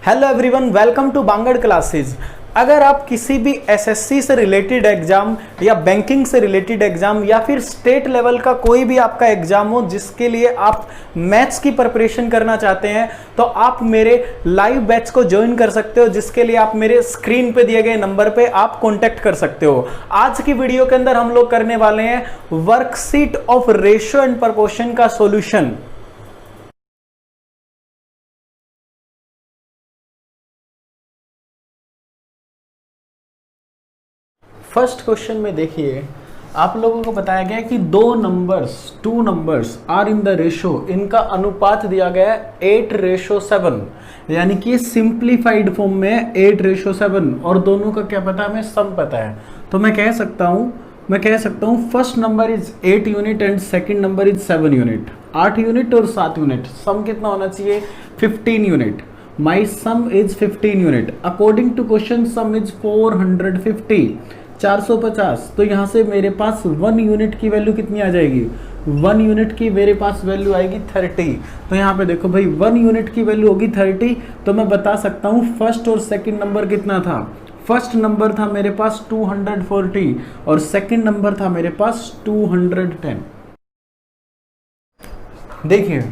Hello everyone, welcome to Bangar classes. अगर आप किसी भी एसएससी से रिलेटेड एग्जाम या बैंकिंग से रिलेटेड एग्जाम या फिर स्टेट लेवल का कोई भी आपका एग्जाम हो जिसके लिए आप मैथ्स की प्रिपरेशन करना चाहते हैं, तो आप मेरे लाइव बैच को ज्वाइन कर सकते हो, जिसके लिए आप मेरे स्क्रीन पे दिए गए नंबर पे आप कांटेक्ट कर सकते हो। आज की वीडियो के अंदर हम लोग करने वाले हैं worksheet of ratio and proportion का सॉल्यूशन। फर्स्ट क्वेश्चन में देखिए, आप लोगों को बताया गया है कि two numbers are in the ratio, इनका अनुपात दिया गया है 8:7, यानी कि सिंप्लीफाइड फॉर्म में 8:7, और दोनों का क्या पता है, हमें सम पता है। तो मैं कह सकता हूं first number is 8 unit and second number is 7 unit. 8 unit और 7 यूनिट, सम कितना होना चाहिए, 15 unit. My sum is 15 unit. According to question sum is 450, 450। तो यहाँ से मेरे पास 1 यूनिट की वैल्यू कितनी आ जाएगी, 1 यूनिट की मेरे पास वैल्यू आएगी 30। तो यहाँ पे देखो भाई, 1 यूनिट की वैल्यू होगी 30। तो मैं बता सकता हूँ फर्स्ट और सेकंड नंबर कितना था। फर्स्ट नंबर था मेरे पास 240 और सेकंड नंबर था मेरे पास 210। देखिए,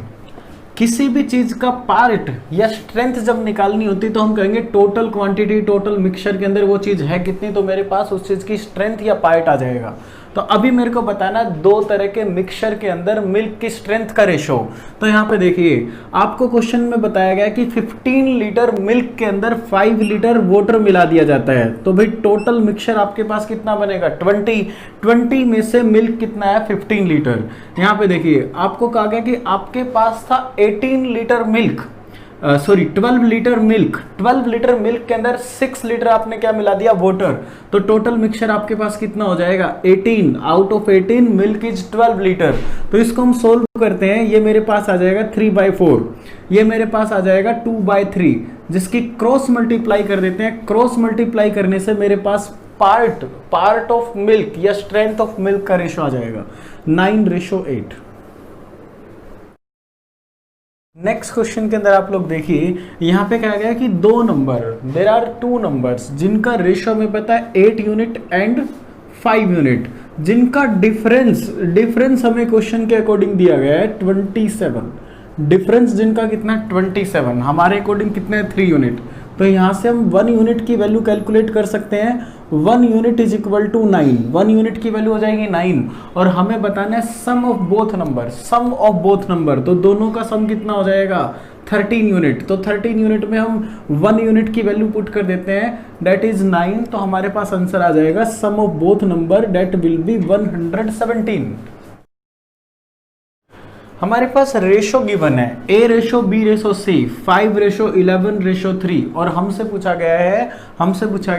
किसी भी चीज का पार्ट या स्ट्रेंथ जब निकालनी होती तो हम कहेंगे टोटल क्वांटिटी, टोटल मिक्सचर के अंदर वो चीज है कितनी, तो मेरे पास उस चीज की स्ट्रेंथ या पार्ट आ जाएगा। तो अभी मेरे को बताना दो तरह के मिक्सचर के अंदर मिल्क की स्ट्रेंथ का रेशो। तो यहाँ पे देखिए, आपको क्वेश्चन में बताया गया कि 15 लीटर मिल्क के अंदर 5 लीटर वाटर मिला दिया जाता है। तो भाई टोटल मिक्सचर आपके पास कितना बनेगा, 20 में से मिल्क कितना है, 15 लीटर। यहाँ पे देखिए, आपको कहा गया कि आपके पास था 18 litre milk, 12 litre milk. 12 litre milk के अंदर 6 लीटर आपने क्या मिला दिया, वाटर। तो टोटल मिक्सचर आपके पास कितना हो जाएगा, 18। Out of 18 milk is 12 litre. तो इसको हम सोल्व करते हैं, ये मेरे पास आ जाएगा 3/4, ये मेरे पास आ जाएगा 2/3, जिसकी क्रॉस मल्टीप्लाई कर देते हैं। क्रॉस मल्टीप्लाई करने से मेरे पास पार्ट ऑफ मिल्क या स्ट्रेंथ ऑफ मिल्क का रेशो आ जाएगा 9:8। नेक्स्ट क्वेश्चन के अंदर आप लोग देखिए, यहाँ पे कहा गया कि देर आर 2 नंबर्स जिनका रेशो में पता है 8 यूनिट एंड 5 यूनिट, जिनका डिफरेंस हमें क्वेश्चन के अकॉर्डिंग दिया गया है 27। डिफरेंस जिनका कितना, 27, हमारे अकॉर्डिंग कितना है, 3 यूनिट। तो यहाँ से हम 1 यूनिट की वैल्यू कैलकुलेट कर सकते हैं। 1 unit is equal to 9, 1 unit की वैल्यू हो जाएगी 9, और हमें बताना है सम ऑफ बोथ नंबर। तो दोनों का सम कितना हो जाएगा, 13 यूनिट। तो 13 यूनिट में हम 1 यूनिट की वैल्यू पुट कर देते हैं, दैट इज 9। तो हमारे पास आंसर आ जाएगा sum of both number, that will be 117। हमारे पास रेशो गिवन है A:B:C, 5:11:3, और हमसे पूछा गया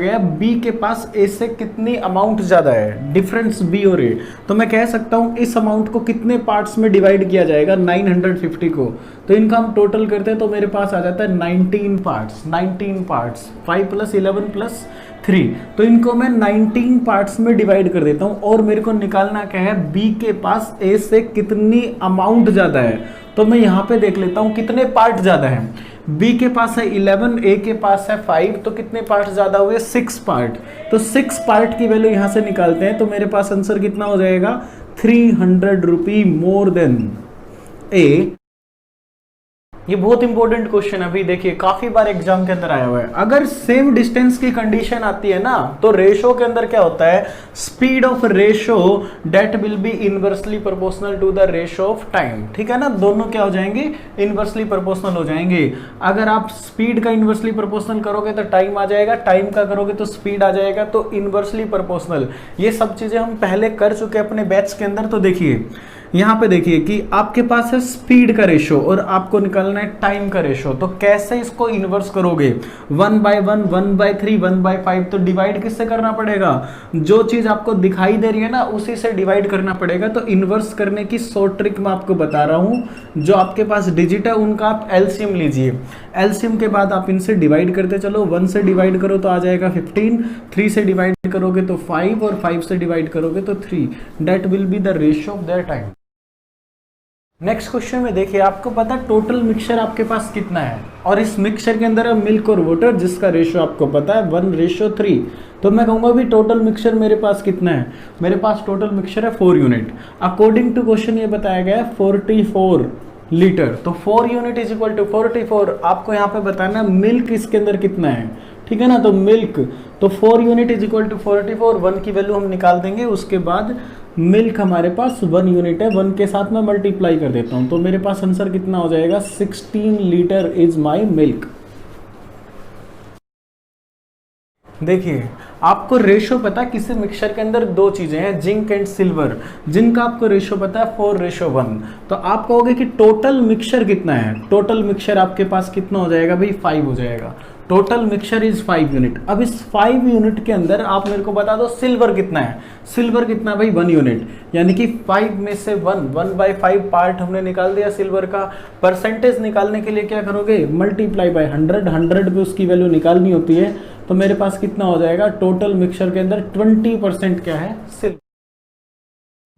है B के पास A से कितनी अमाउंट ज्यादा है, डिफरेंस B और A। तो मैं कह सकता हूं इस अमाउंट को कितने पार्ट्स में डिवाइड किया जाएगा, 950 को। तो इनका हम टोटल करते हैं तो मेरे पास आ जाता है 19 पार्ट्स, 5 + 11 + 3। तो इनको मैं 19 पार्ट्स में डिवाइड कर देता हूं, और मेरे को निकालना क्या है, B के पास A से कितनी अमाउंट ज्यादा है। तो मैं यहां पे देख लेता हूं कितने पार्ट ज्यादा है। B के पास है 11, A के पास है 5, तो कितने पार्ट ज्यादा हुए, 6 पार्ट। तो 6 पार्ट की वैल्यू यहां से निकालते हैं, तो मेरे पास आंसर कितना हो जाएगा, 300 रुपी मोर देन A। ये बहुत इंपॉर्टेंट क्वेश्चन है। अभी देखिए, काफी बार एग्जाम के अंदर आया हुआ है। अगर सेम डिस्टेंस की कंडीशन आती है ना, तो रेशो के अंदर क्या होता है, speed of ratio that will be inversely proportional to the ratio of time. ठीक है ना, दोनों क्या हो जाएंगे, इनवर्सली प्रोपोर्शनल हो जाएंगे। अगर आप स्पीड का इनवर्सली प्रोपोर्शनल करोगे तो टाइम आ जाएगा, टाइम का करोगे तो स्पीड आ जाएगा, तो इनवर्सली प्रोपोर्शनल। ये सब चीजें हम पहले कर चुके अपने बैच के अंदर। तो देखिए, यहाँ पे देखिए कि आपके पास है स्पीड का रेशो और आपको निकालना है टाइम का रेशो। तो कैसे इसको इन्वर्स करोगे, 1/1, 1/3, 1/5। तो डिवाइड किससे करना पड़ेगा, जो चीज आपको दिखाई दे रही है ना उसी से डिवाइड करना पड़ेगा। तो इन्वर्स करने की शॉर्ट ट्रिक मैं आपको बता रहा हूं। जो आपके पास डिजिट है उनका आप एलसीएम लीजिए, एलसीएम के बाद आप इनसे डिवाइड करते चलो। 1 से डिवाइड करो तो आ जाएगा 15, 3 से डिवाइड करोगे तो 5, और 5 से डिवाइड करोगे तो 3। That will be the ratio of their time. Next question में देखिए, आपको पता है टोटल मिक्सचर आपके पास कितना है, और इस मिक्सचर के अंदर है मिल्क और वाटर जिसका रेशियो आपको पता है 1:3। तो मैं कहूँगा भी टोटल मिक्सचर मेरे पास कितना है, मेरे पास टोटल मिक्सचर है 4 यूनिट। अकॉर्डिंग टू क्वेश्चन ये बताया गया है 44 लीटर, तो 4 यूनिट इज इक्वल टू 44। आपको यहाँ पे बताना मिल्क इसके अंदर कितना है, ठीक है ना, तो मिल्क, तो 4 यूनिट इज इक्वल टू 44, 1 की वैल्यू हम निकाल देंगे। उसके बाद मिल्क हमारे पास 1 यूनिट है, 1 के साथ मैं मल्टीप्लाई कर देता हूं, तो मेरे पास आंसर कितना हो जाएगा, 16 लीटर इज माय मिल्क। देखिए आपको रेशो पता है किसी मिक्सचर के अंदर दो चीजें हैं, जिंक एंड सिल्वर, जिनका आपको रेशो पता है 4:1। तो आप कहोगे कि टोटल मिक्सचर कितना है, टोटल मिक्सचर आपके पास कितना हो जाएगा भाई, 5 हो जाएगा। Total mixture is 5 unit. अब इस 5 यूनिट के अंदर आप मेरे को बता दो सिल्वर कितना है, सिल्वर कितना है भाई 1 यूनिट, यानी कि 5 में से 1/5 पार्ट हमने निकाल दिया सिल्वर का। परसेंटेज निकालने के लिए क्या करोगे, मल्टीप्लाई बाय 100, 100 पे उसकी वैल्यू निकालनी होती है। तो मेरे पास कितना हो जाएगा, टोटल मिक्सचर के अंदर 20% क्या है, सिल्वर।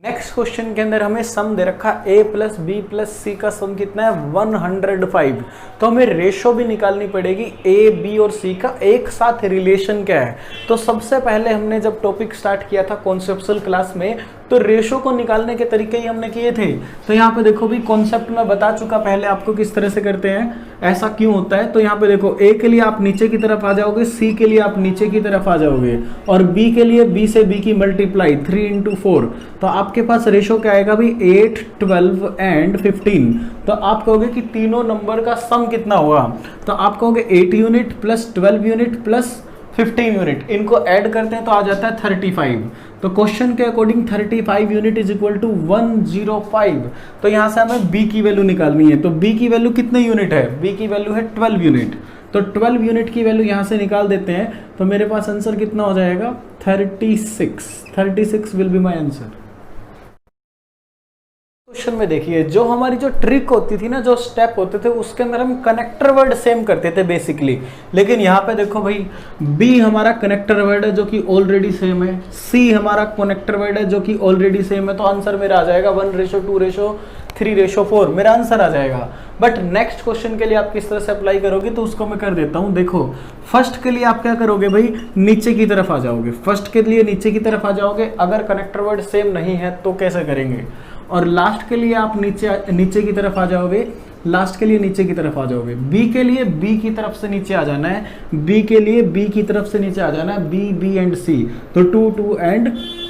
नेक्स्ट क्वेश्चन के अंदर हमें सम दे रखा a + b + c का सम कितना है 105। तो हमें रेशो भी निकालनी पड़ेगी, a, b और c का एक साथ रिलेशन क्या है। तो सबसे पहले हमने जब टॉपिक स्टार्ट किया था कॉन्सेप्चुअल क्लास में, तो रेशो को निकालने के तरीके ही हमने किए थे। तो यहाँ पे देखो भी कॉन्सेप्ट में बता चुका पहले आपको किस तरह से करते हैं, ऐसा क्यों होता है। तो यहाँ पे देखो a के लिए आप नीचे की तरफ आ जाओगे, c के लिए आप नीचे की तरफ आ जाओगे, और b के लिए b से b की मल्टीप्लाई 3 × 4। तो आपके पास रेशो क्या आएगा भी 8, 12 एंड 15। तो आप कहोगे कि तीनों नंबर का सम कितना होगा, तो आप कहोगे 8 unit plus 12 unit plus 15 unit, इनको ऐड करते हैं तो आ जाता है 35। तो क्वेश्चन के according 35 unit is equal to 105। तो यहाँ से हमें b की वैल्यू निकालनी है। तो b की वैल्यू कितने यूनिट है, b की वैल्यू है 12 यूनिट। तो 12 यूनिट की वैल्यू यहाँ से निकाल देते हैं, तो मेरे पास आंसर कितना हो जाएगा 36 will be my answer. Question में देखिए, जो हमारी जो ट्रिक होती थी ना, जो स्टेप होते थे, उसके अंदर हम कनेक्टर वर्ड सेम करते थे बेसिकली। लेकिन यहाँ पे देखो भाई B हमारा कनेक्टर वर्ड है जो कि ऑलरेडी सेम है, C हमारा कनेक्टर वर्ड है जो कि ऑलरेडी सेम है। तो आंसर मेरा आ जाएगा 1:2:3:4 मेरा आंसर आ जाएगा। बट नेक्स्ट क्वेश्चन के लिए आप किस तरह से अप्लाई करोगे, तो उसको मैं कर देता हूँ। देखो फर्स्ट के लिए आप क्या करोगे भाई, नीचे की तरफ आ जाओगे, फर्स्ट के लिए नीचे की तरफ आ जाओगे। अगर कनेक्टर वर्ड सेम नहीं है तो कैसे करेंगे, और लास्ट के लिए आप नीचे की तरफ आ जाओगे, लास्ट के लिए नीचे की तरफ आ जाओगे। बी के लिए बी की तरफ से नीचे आ जाना है, बी के लिए बी की तरफ से नीचे आ जाना है, बी, बी एंड सी। तो 2, 2 एंड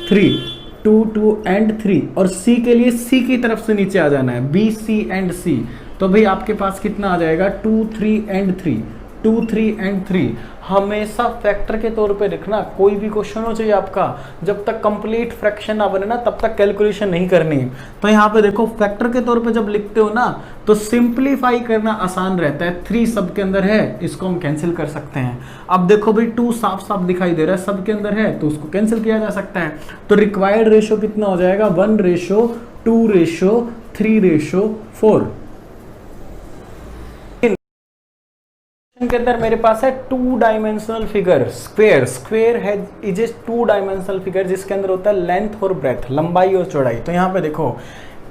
3, 2, 2 एंड 3। और सी के लिए सी की तरफ से नीचे आ जाना है, बी, सी एंड सी। तो भाई आपके पास कितना आ जाएगा 2, 3 एंड 3, 2, 3 एंड 3। हमेशा फैक्टर के तौर पे रखना, कोई भी क्वेश्चन हो चाहिए आपका, जब तक कंप्लीट फ्रैक्शन ना बने ना तब तक कैलकुलेशन नहीं करनी। तो यहाँ पे देखो फैक्टर के तौर पे जब लिखते हो ना तो सिंप्लीफाई करना आसान रहता है। 3 सब के अंदर है, इसको हम कैंसिल कर सकते हैं। अब देखो भाई 2 साफ साफ दिखाई दे रहा है, सब के अंदर है, तो उसको कैंसिल किया जा सकता है। तो रिक्वायर्ड रेशो कितना हो जाएगा 1:2:3:4। के अंदर मेरे पास है 2 डायमेंशनल फिगर, स्क्वेयर है इज ए 2 डायमेंशनल फिगर जिसके अंदर होता है लेंथ और ब्रेथ, लंबाई और चौड़ाई। तो यहाँ पे देखो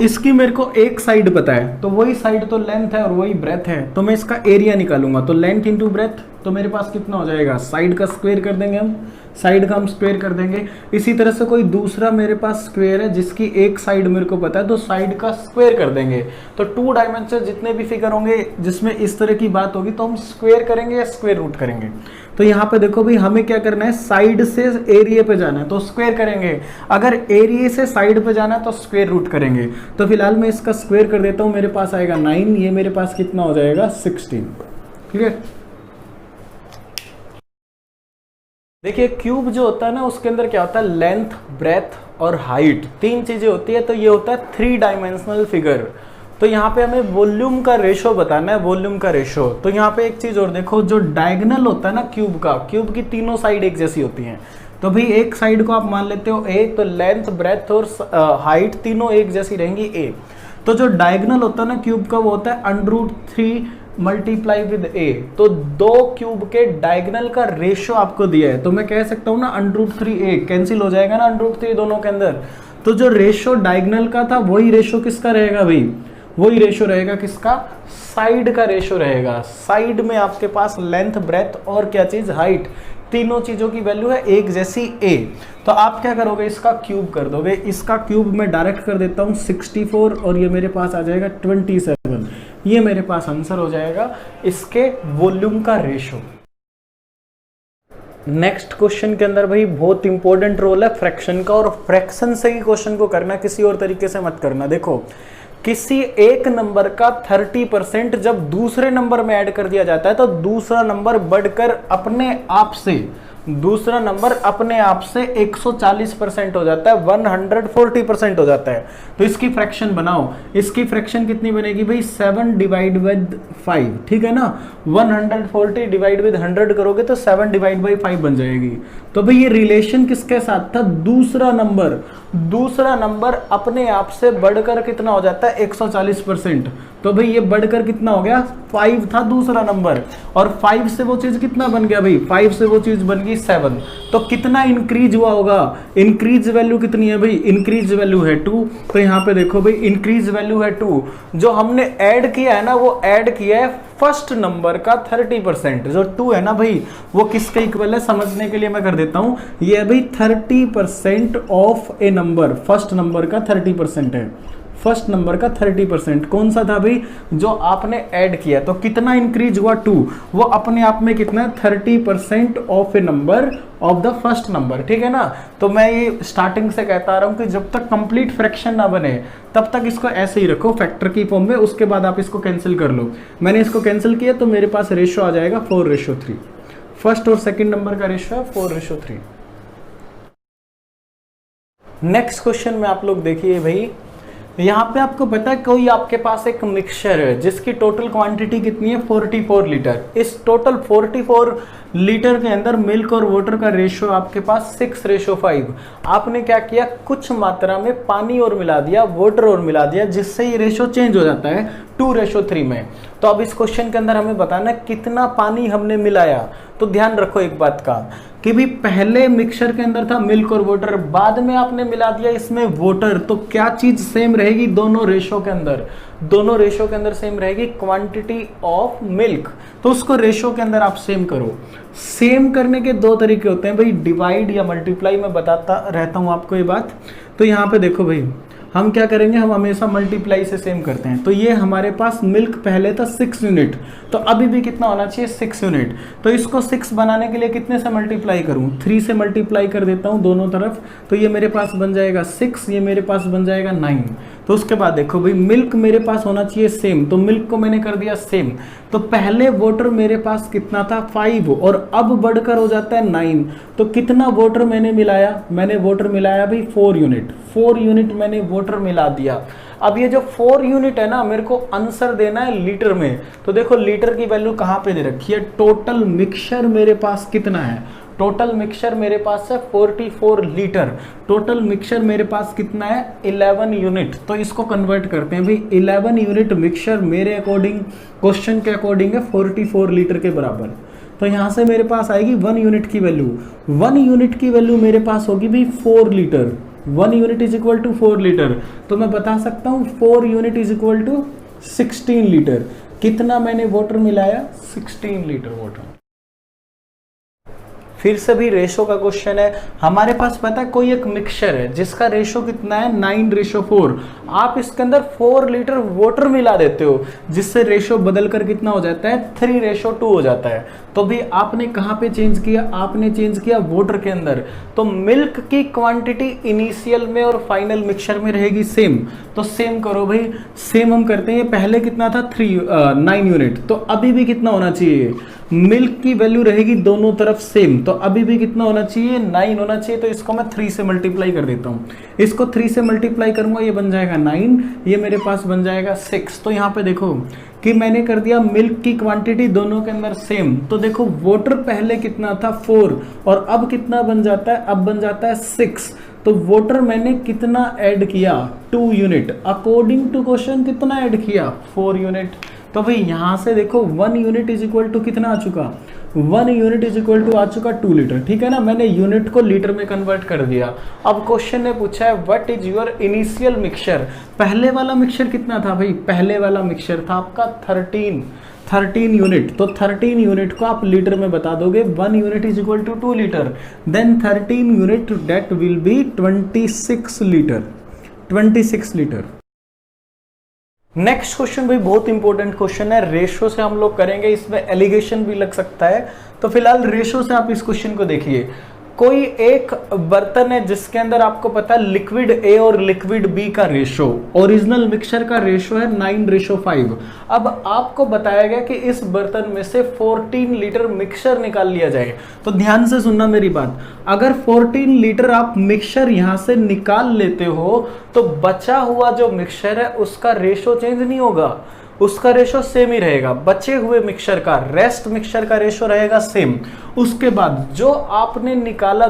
इसकी मेरे को एक साइड पता है, तो वही साइड तो लेंथ है और वही ब्रेथ है। तो मैं इसका एरिया निकालूंगा, तो लेंथ इंटू ब्रेथ, तो मेरे पास कितना हो जाएगा, साइड का स्क्वायर कर देंगे हम, साइड का हम स्क्वायर कर देंगे। इसी तरह से कोई दूसरा मेरे पास स्क्वायर है जिसकी एक साइड मेरे को पता है, तो साइड का स्क्वायर कर देंगे। तो 2 डायमेंशन जितने भी फिगर होंगे जिसमें इस तरह की बात होगी तो हम स्क्वायर करेंगे या स्क्वायर रूट करेंगे। तो यहाँ पे देखो भी हमें क्या करना है, साइड से एरिया पे जाना है तो स्क्वायर करेंगे, अगर एरिया से साइड पे जाना है तो स्क्वायर रूट करेंगे। तो फिलहाल मैं इसका स्क्वायर कर देता हूँ, मेरे पास आएगा 9, ये मेरे पास कितना हो जाएगा 16। क्लियर। देखिए क्यूब जो होता है ना उसके अंदर क्या होता है, लेंथ, ब्रेथ और हाइट, 3 चीजें होती है। तो ये होता है 3 डायमेंशनल फिगर। तो यहाँ पे हमें वॉल्यूम का रेशो बताना है, वॉल्यूम का रेशो। तो यहाँ पे एक चीज और देखो, जो डायगोनल होता है ना क्यूब का, क्यूब की तीनों साइड एक जैसी होती हैं। तो भाई एक साइड को आप मान लेते हो ए, तो लेंथ, ब्रेथ और हाइट तीनों एक जैसी रहेंगी ए। तो जो डायगोनल होता है ना क्यूब का वो होता है √3 मल्टीप्लाई विद ए। तो 2 क्यूब के डायगोनल का रेशो आपको दिया है, तो मैं कह सकता हूँ ना √3a कैंसिल हो जाएगा ना √3 दोनों के अंदर। तो जो रेशो डायगोनल का था वही रेशो किसका रहेगा भाई, वही रेशो रहेगा किसका, साइड का रेशो रहेगा। साइड में आपके पास लेंथ, ब्रेथ और क्या चीज, हाइट, तीनों चीजों की वैल्यू है एक जैसी a। तो आप क्या करोगे, इसका क्यूब कर दोगे। इसका क्यूब मैं डायरेक्ट कर देता हूं 64 और ये मेरे पास आ जाएगा 27। ये मेरे पास आंसर हो जाएगा इसके वॉल्यूम का रेशो। नेक्स्ट क्वेश्चन के अंदर भाई बहुत इंपॉर्टेंट रोल है फ्रैक्शन का, और फ्रैक्शन से ही क्वेश्चन को करना, किसी और तरीके से मत करना। देखो किसी एक नंबर का 30% जब दूसरे नंबर में ऐड कर दिया जाता है तो दूसरा नंबर बढ़कर अपने आप से, दूसरा नंबर अपने आप से 140% हो जाता है, 140% हो जाता है। तो इसकी फ्रैक्शन बनाओ। इसकी फ्रैक्शन कितनी बनेगी भाई, 7 डिवाइड विद 5, ठीक है ना। 140 डिवाइड विद 100 करोगे तो 7 डिवाइड बाई 5 बन जाएगी। तो भाई ये रिलेशन किसके साथ था, दूसरा नंबर, दूसरा नंबर अपने आप से बढ़कर कितना हो जाता है, 140%। तो भाई ये बढ़कर कितना हो गया, 5 था दूसरा नंबर, और 5 से वो चीज कितना बन गया भाई, 5 से वो चीज बन गई 7। तो कितना इंक्रीज हुआ होगा, इंक्रीज वैल्यू कितनी है भाई, इंक्रीज वैल्यू है 2। तो यहाँ पे देखो भाई इंक्रीज वैल्यू है 2। जो हमने ऐड किया है ना, वो ऐड किया है फर्स्ट नंबर का 30%। जो 2 है ना भाई, वो किसके इक्वल है, समझने के लिए मैं कर देता हूं। ये भाई 30% of A number, first number का 30% है, फर्स्ट नंबर का 30%। कौन सा था भाई, जो आपने ऐड किया। तो कितना इंक्रीज हुआ, 2। वो अपने आप में कितना है, 30% of A number of the first number, ठीक है ना। तो मैं ये स्टार्टिंग से कहता आ रहा हूं कि जब तक कंप्लीट फ्रैक्शन ना बने तब तक इसको ऐसे ही रखो फैक्टर की फॉर्म में, उसके बाद आप इसको कैंसिल कर लो। मैंने इसको कैंसिल किया तो मेरे पास रेशो आ जाएगा 4:3। फर्स्ट और सेकंड नंबर का रेशो है 4:3। नेक्स्ट क्वेश्चन में आप लोग देखिए भाई, यहाँ पे आपको पता है कोई आपके पास एक मिक्सचर है जिसकी टोटल क्वांटिटी कितनी है, 44 लीटर। इस टोटल 44 लीटर के अंदर मिल्क और वाटर का रेशो आपके पास 6:5। आपने क्या किया, कुछ मात्रा में पानी और मिला दिया, वाटर और मिला दिया, जिससे ये रेशो चेंज हो जाता है 2:3 में। तो अब इस क्वेश्चन के अंदर हमें बताना कितना पानी हमने मिलाया। तो ध्यान रखो एक बात का कि भी पहले मिक्सचर के अंदर था मिल्क और वाटर, बाद में आपने मिला दिया इसमें वाटर, तो क्या चीज सेम रहेगी दोनों रेशो के अंदर, दोनों रेशो के अंदर सेम रहेगी, क्वांटिटी ऑफ मिल्क। तो उसको रेशो के अंदर आप सेम करो। सेम करने के दो तरीके होते हैं भाई, डिवाइड या मल्टीप्लाई। मैं बताता रहता हूं आपको ये बात। तो यहाँ पे देखो भाई, हम क्या करेंगे, हम हमेशा मल्टीप्लाई से सेम करते हैं। तो ये हमारे पास मिल्क पहले था 6 यूनिट, तो अभी भी कितना होना चाहिए, 6 यूनिट। तो इसको 6 बनाने के लिए कितने से मल्टीप्लाई करूं, 3 से मल्टीप्लाई कर देता हूं दोनों तरफ। तो ये मेरे पास बन जाएगा 6, ये मेरे पास बन जाएगा 9। तो उसके बाद देखो भाई, मिल्क मेरे पास होना चाहिए सेम, तो मिल्क को मैंने कर दिया सेम। तो पहले वाटर मेरे पास कितना था, 5, और अब बढ़कर हो जाता है 9। तो कितना वाटर मैंने मिलाया, मैंने वाटर मिलाया भाई 4 यूनिट, 4 यूनिट मैंने वाटर मिला दिया। अब ये जो 4 यूनिट है ना, मेरे को आंसर देना है लीटर में। तो देखो लीटर की वैल्यू कहाँ पे दे रखी है, टोटल मिक्सचर मेरे पास कितना है, टोटल मिक्सचर मेरे पास है 44 लीटर। टोटल मिक्सचर मेरे पास कितना है, 11 यूनिट। तो इसको कन्वर्ट करते हैं भाई, 11 यूनिट मिक्सचर मेरे अकॉर्डिंग, क्वेश्चन के अकॉर्डिंग है 44 लीटर के बराबर। तो यहाँ से मेरे पास आएगी 1 यूनिट की वैल्यू। 1 यूनिट की वैल्यू मेरे पास होगी भी 4 litre. 1 unit is equal to 4 litre. तो मैं बता सकता हूँ 4 unit is equal to 16 litre. कितना मैंने वाटर मिलाया, 16 लीटर वाटर। फिर से भी रेशो का क्वेश्चन है। हमारे पास पता है कोई एक मिक्सचर है जिसका रेशो कितना है, 9:4। आप इसके अंदर 4 लीटर वाटर मिला देते हो, जिससे रेशो बदलकर कितना हो जाता है, 3:2 हो जाता है। तो भी आपने कहाँ पे चेंज किया, आपने चेंज किया वाटर के अंदर। तो मिल्क की क्वांटिटी इनिशियल में और फाइनल मिक्सचर में रहेगी सेम। तो सेम करो भाई, सेम हम करते हैं। पहले कितना था, 9 यूनिट। तो अभी भी कितना होना चाहिए, मिल्क की वैल्यू रहेगी दोनों तरफ सेम। तो अभी भी कितना होना चाहिए, 9 होना चाहिए। तो इसको मैं 3 से मल्टीप्लाई कर देता हूँ। इसको 3 से मल्टीप्लाई करूंगा, ये बन जाएगा 9, ये मेरे पास बन जाएगा 6। तो यहाँ पे देखो कि मैंने कर दिया मिल्क की क्वांटिटी दोनों के अंदर सेम। तो देखो वाटर पहले कितना था, 4, और अब कितना बन जाता है, अब बन जाता है 6। तो वाटर मैंने कितना ऐड किया, 2 यूनिट। अकॉर्डिंग टू क्वेश्चन कितना ऐड किया, 4 यूनिट। तो भाई यहां से देखो 1 यूनिट इज इक्वल टू कितना आ चुका, 1 यूनिट इज इक्वल टू आ चुका 2 लीटर, ठीक है ना, मैंने यूनिट को लीटर में कन्वर्ट कर दिया। अब क्वेश्चन ने पूछा है what is your initial mixture. पहले वाला मिक्सचर कितना था भाई, पहले वाला मिक्सचर था आपका 13 यूनिट, तो 13 यूनिट को आप लीटर में बता दोगे, 1 unit is equal to 2 litre, then 13 unit that will be 26 litre, 26 litre. Next question भाई बहुत इंपॉर्टेंट क्वेश्चन है, रेशो से हम लोग करेंगे, इसमें एलिगेशन भी लग सकता है, तो फिलहाल रेशो से आप इस क्वेश्चन को देखिए। कोई एक बर्तन है जिसके अंदर आपको पता है लिक्विड ए और लिक्विड बी का रेशो, ओरिजिनल मिक्सचर का रेशो है 9:5। अब आपको बताया गया कि इस बर्तन में से 14 लीटर मिक्सचर निकाल लिया जाए। तो ध्यान से सुनना मेरी बात, अगर 14 लीटर आप मिक्सचर यहां से निकाल लेते हो तो बचा हुआ जो मिक्सचर है उसका रेशो चेंज नहीं होगा, उसका रेशो सेम ही रहेगा। बचे हुए मिक्सचर का, रेस्ट मिक्सचर का रेशो रहेगा सेम। उसके बाद जो आपने निकाला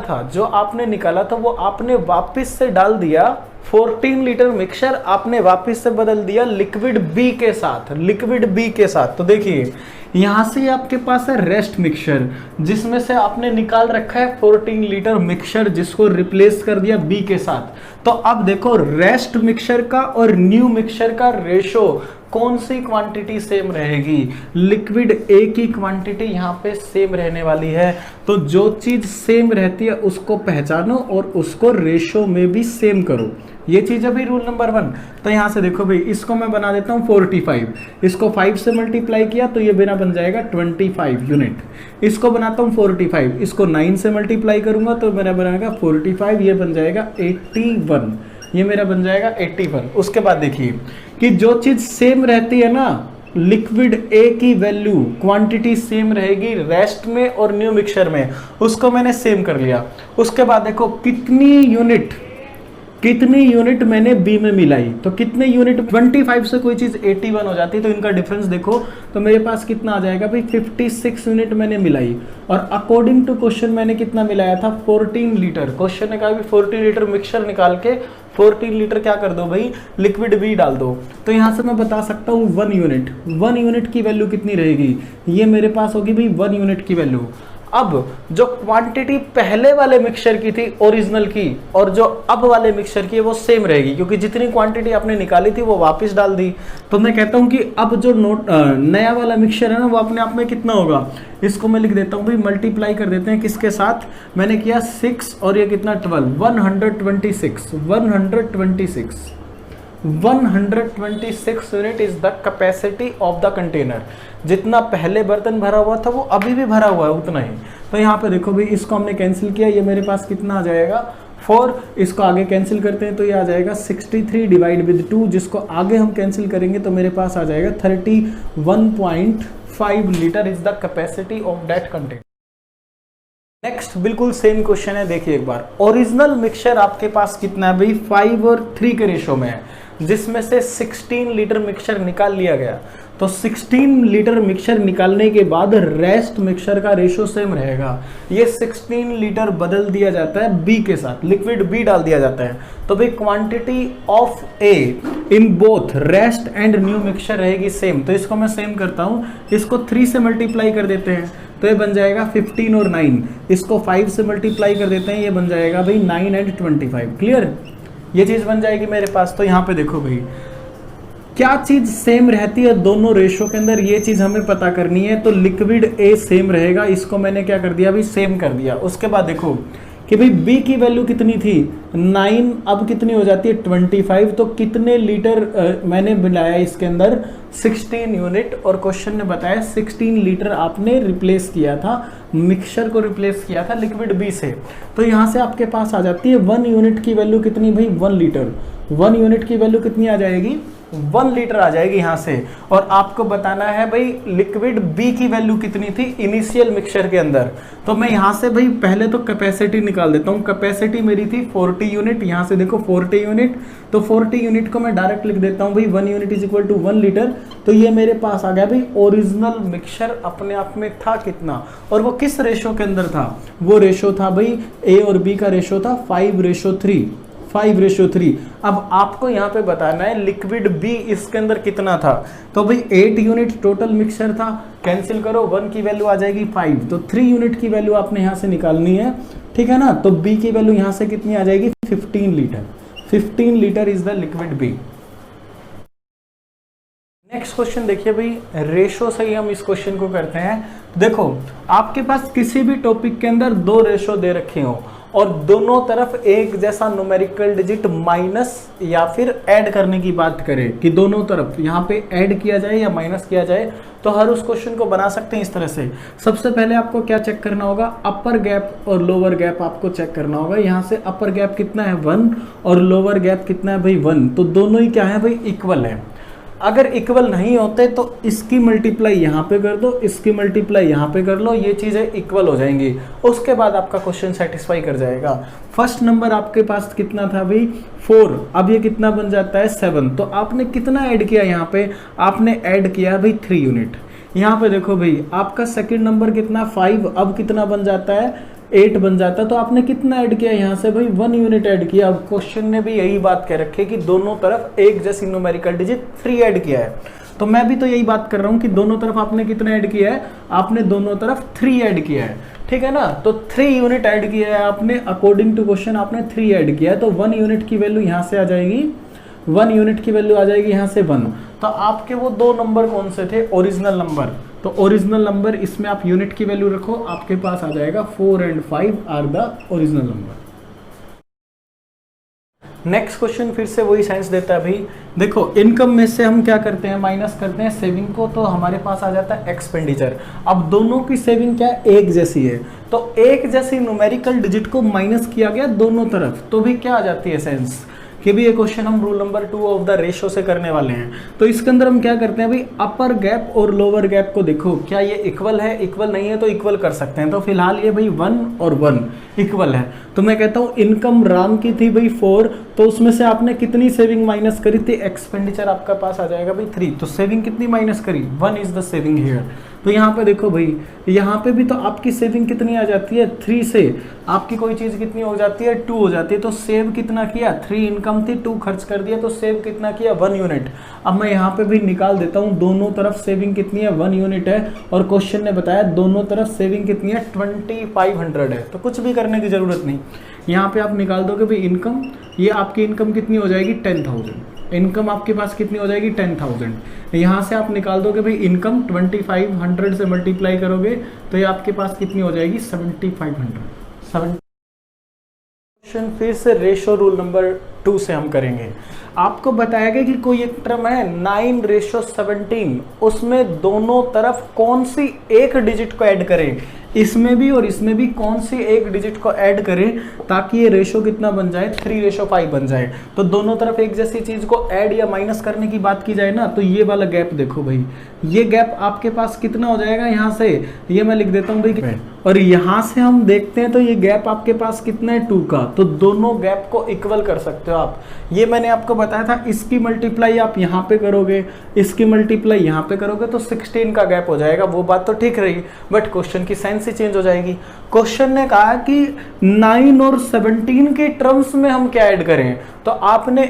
था वो आपने वापस से डाल दिया, 14 लीटर मिक्सचर आपने वापस से बदल दिया लिक्विड बी के साथ, तो देखिए यहां से आपके पास है रेस्ट मिक्सचर जिसमें से आपने निकाल रखा है 14 लीटर मिक्सचर जिसको रिप्लेस कर दिया बी के साथ। तो अब देखो रेस्ट मिक्सचर का और न्यू मिक्सचर का रेशो कौन सी क्वांटिटी सेम रहेगी, लिक्विड ए की क्वांटिटी यहां पे सेम रहने वाली है। तो जो चीज सेम रहती है उसको पहचानो और उसको रेशो में भी सेम करो, ये चीज है भाई रूल नंबर 1। तो यहां से देखो भाई इसको मैं बना देता हूं 45, इसको 5 से मल्टीप्लाई किया तो ये मेरा बन जाएगा 25 यूनिट। इसको बनाता हूं 45, इसको 9 से मल्टीप्लाई करूंगा तो मेरा बनाएगा 45, ये बन जाएगा 81, ये मेरा बन जाएगा 81। उसके बाद देखिए कि जो चीज सेम रहती है ना, लिक्विड ए की वैल्यू क्वांटिटी सेम रहेगी रेस्ट में और न्यू मिक्सचर में, उसको मैंने सेम कर लिया। उसके बाद देखो कितनी यूनिट मैंने बी में मिलाई, तो कितने यूनिट, 25 से कोई चीज 81 हो जाती है तो इनका डिफरेंस देखो, तो मेरे पास कितना आ जाएगा भाई 56 यूनिट मैंने मिलाई। और अकॉर्डिंग टू क्वेश्चन मैंने कितना मिलाया था 14 लीटर, क्वेश्चन ने कहा भी 14 लीटर मिक्सचर निकाल के 14 लीटर क्या कर दो भाई लिक्विड बी डाल दो। तो यहां से मैं बता सकता हूं 1 यूनिट की वैल्यू कितनी रहेगी, ये मेरे पास होगी भाई 1 यूनिट की वैल्यू। अब जो क्वांटिटी पहले वाले मिक्सचर की थी ओरिजिनल की और जो अब वाले मिक्सचर की है वो सेम रहेगी, क्योंकि जितनी क्वांटिटी आपने निकाली थी वो वापस डाल दी। तो मैं कहता हूं कि अब जो नया वाला मिक्सचर है ना वो अपने आप में कितना होगा, इसको मैं लिख देता हूं भाई, मल्टीप्लाई कर देते हैं किसके साथ, मैंने किया 6 और ये कितना 12, 126 unit is the capacity of the container. जितना पहले बर्तन भरा हुआ था वो अभी भी भरा हुआ है उतना ही। तो यहाँ पे देखो भाई इसको हमने कैंसिल किया, ये मेरे पास कितना आ जाएगा 4, इसको आगे कैंसिल करते हैं तो ये आ जाएगा 63 डिवाइड विद 2, जिसको आगे हम कैंसिल करेंगे तो मेरे पास आ जाएगा 31.5 litre is the capacity of that container. Next बिल्कुल सेम क्वेश्चन है, देखिए एक बार, ओरिजिनल मिक्सचर आपके पास कितना है भाई 5 और 3 के रेशो में है, जिसमें से 16 लीटर मिक्सचर निकाल लिया गया। तो 16 लीटर मिक्सचर निकालने के बाद रेस्ट मिक्सचर का रेशो सेम रहेगा, ये 16 लीटर बदल दिया जाता है बी के साथ, लिक्विड बी डाल दिया जाता है। तो भाई quantity of A in both rest and new mixture रहेगी सेम। तो इसको मैं सेम करता हूं, इसको 3 से मल्टीप्लाई कर देते हैं तो ये बन जाएगा 15 और 9, इसको 5 से मल्टीप्लाई कर देते हैं, ये बन जाएगा भाई 9 एंड 25। क्लियर, ये चीज बन जाएगी मेरे पास। तो यहाँ पे देखो भाई क्या चीज सेम रहती है दोनों रेशो के अंदर, ये चीज हमें पता करनी है। तो लिक्विड ए सेम रहेगा, इसको मैंने क्या कर दिया भाई सेम कर दिया। उसके बाद देखो कि भाई बी की वैल्यू कितनी थी 9, अब कितनी हो जाती है 25। तो कितने लीटर मैंने मिलाया इसके अंदर 16 यूनिट, और क्वेश्चन ने बताया 16 लीटर आपने रिप्लेस किया था, मिक्सचर को रिप्लेस किया था लिक्विड बी से। तो यहाँ से आपके पास आ जाती है 1 यूनिट की वैल्यू कितनी भाई 1 लीटर, 1 यूनिट की वैल्यू कितनी आ जाएगी 1 लीटर आ जाएगी यहाँ से। और आपको बताना है भाई लिक्विड बी की वैल्यू कितनी थी इनिशियल मिक्सचर के अंदर। तो मैं यहाँ से भाई पहले तो कैपेसिटी निकाल देता हूँ, कैपेसिटी मेरी थी 40 यूनिट, यहाँ से देखो 40 यूनिट, तो 40 यूनिट को मैं डायरेक्ट लिख देता हूँ भाई 1 unit is equal to 1 litre. तो ये मेरे पास आ गया भाई ओरिजिनल मिक्सचर अपने आप में था कितना, और वो किस रेशो के अंदर था, वो रेशो था भाई ए और बी का रेशो था 5:3, 5:3। अब आपको यहाँ पे बताना है लिक्विड बी इसके अंदर कितना था। तो भाई 8 यूनिट टोटल मिक्सचर था, कैंसिल करो, 1 की वैल्यू आ जाएगी 5, तो 3 यूनिट की वैल्यू आपने यहाँ से निकालनी है, ठीक है ना। तो बी की वैल्यू यहाँ से कितनी आ जाएगी, 15 litre. 15 litre is the liquid B. Next question देखिए भाई, रेशो से ही हम इस क्वेश्चन को करते हैं। देखो आपके पास किसी भी टॉपिक के अंदर दो रेशो दे रखे हो और दोनों तरफ एक जैसा न्यूमेरिकल डिजिट माइनस या फिर ऐड करने की बात करें कि दोनों तरफ यहाँ पे ऐड किया जाए या माइनस किया जाए, तो हर उस क्वेश्चन को बना सकते हैं इस तरह से। सबसे पहले आपको क्या चेक करना होगा, अपर गैप और लोअर गैप आपको चेक करना होगा। यहाँ से अपर गैप कितना है 1 और लोअर गैप कितना है भाई 1, तो दोनों ही क्या है भाई इक्वल है। अगर इक्वल नहीं होते तो इसकी मल्टीप्लाई यहाँ पे कर दो, इसकी मल्टीप्लाई यहाँ पे कर लो, ये चीज़ें इक्वल हो जाएंगी, उसके बाद आपका क्वेश्चन सेटिस्फाई कर जाएगा। फर्स्ट नंबर आपके पास कितना था भाई 4, अब ये कितना बन जाता है 7, तो आपने कितना ऐड किया यहाँ पे, आपने ऐड किया भाई 3 यूनिट। यहाँ पे देखो भाई आपका सेकंड नंबर कितना 5, अब कितना बन जाता है 8 बन जाता है, तो आपने कितना ऐड किया यहाँ से भाई 1 यूनिट ऐड किया। अब क्वेश्चन ने भी यही बात कह रखी है कि दोनों तरफ एक जैसी न्यूमेरिकल डिजिट 3 ऐड किया है, तो मैं भी तो यही बात कर रहा हूँ कि दोनों तरफ आपने कितना ऐड किया है, आपने दोनों तरफ 3 ऐड किया है, ठीक है ना। तो 3 यूनिट ऐड किया है आपने, अकॉर्डिंग टू क्वेश्चन आपने 3 ऐड किया है, तो 1 यूनिट की वैल्यू यहाँ से आ जाएगी, 1 यूनिट की वैल्यू आ जाएगी यहाँ से 1। तो आपके वो दो नंबर कौन से थे, ओरिजिनल नंबर, तो ओरिजिनल नंबर इसमें आप यूनिट की वैल्यू रखो, आपके पास आ जाएगा 4 and 5 are the original number. Next question फिर से वही साइंस देता है भाई। देखो इनकम में से हम क्या करते हैं, माइनस करते हैं सेविंग को, तो हमारे पास आ जाता है एक्सपेंडिचर। अब दोनों की सेविंग क्या है, एक जैसी है, तो एक जैसी न्यूमेरिकल डिजिट को माइनस किया गया दोनों तरफ, तो भी क्या आ जाती है सेंस कि भी ये क्वेश्चन हम rule number 2 of the ratio से करने वाले हैं। तो इसके अंदर हम क्या करते हैं भाई, अपर गैप और लोअर गैप को देखो क्या ये इक्वल है, इक्वल नहीं है तो इक्वल कर सकते हैं। तो फिलहाल ये भाई 1 और 1 इक्वल है, तो मैं कहता हूँ इनकम राम की थी भाई 4, तो उसमें से आपने कितनी सेविंग माइनस करी थी, एक्सपेंडिचर आपका पास आ जाएगा भाई 3, तो सेविंग कितनी माइनस करी, 1 इज द सेविंग हियर। तो यहाँ पे देखो भाई, यहाँ पे भी तो आपकी सेविंग कितनी आ जाती है 3 से, आपकी कोई चीज़ कितनी हो जाती है 2 हो जाती है, तो सेव कितना किया, 3 इनकम थी 2 खर्च कर दिया, तो सेव कितना किया 1 यूनिट। अब मैं यहाँ पे भी निकाल देता हूँ, दोनों तरफ सेविंग कितनी है 1 यूनिट है, और क्वेश्चन ने बताया दोनों तरफ सेविंग कितनी है 2500 है, तो कुछ भी करने की जरूरत नहीं। यहाँ पे आप निकाल दोगे भाई इनकम, ये आपकी इनकम कितनी हो जाएगी 10,000, इनकम आपके पास कितनी हो जाएगी 10,000। यहाँ से आप निकाल दोगे भाई इनकम 2500 से मल्टीप्लाई करोगे तो ये आपके पास कितनी हो जाएगी 7500। क्वेश्चन फिर से रेशो रूल नंबर 2 से हम करेंगे। आपको बताया गया कि कोई एक टर्म है 9:17, उसमें दोनों तरफ कौन सी एक डिजिट को ऐड करें, इसमें भी और इसमें भी कौन सी एक डिजिट को ऐड करें ताकि ये रेशो कितना बन जाए 3:5 बन जाए। तो दोनों तरफ एक जैसी चीज को ऐड या माइनस करने की बात की जाए ना, तो ये वाला गैप देखो भाई, ये गैप आपके पास कितना हो जाएगा, यहाँ से ये मैं लिख देता हूँ भाई, और यहाँ से हम देखते हैं तो ये गैप आपके पास कितना है 2 का, तो दोनों गैप को इक्वल कर सकते हो आप। ये मैंने आपको बताया था, इसकी मल्टीप्लाई आप यहाँ पे करोगे, इसकी मल्टीप्लाई यहाँ पे करोगे तो 16 का गैप हो जाएगा, वो बात तो ठीक रही, बट क्वेश्चन की सेंस ही चेंज हो जाएगी। क्वेश्चन ने कहा कि 9 और 17 के टर्म्स में हम क्या ऐड करें, तो आपने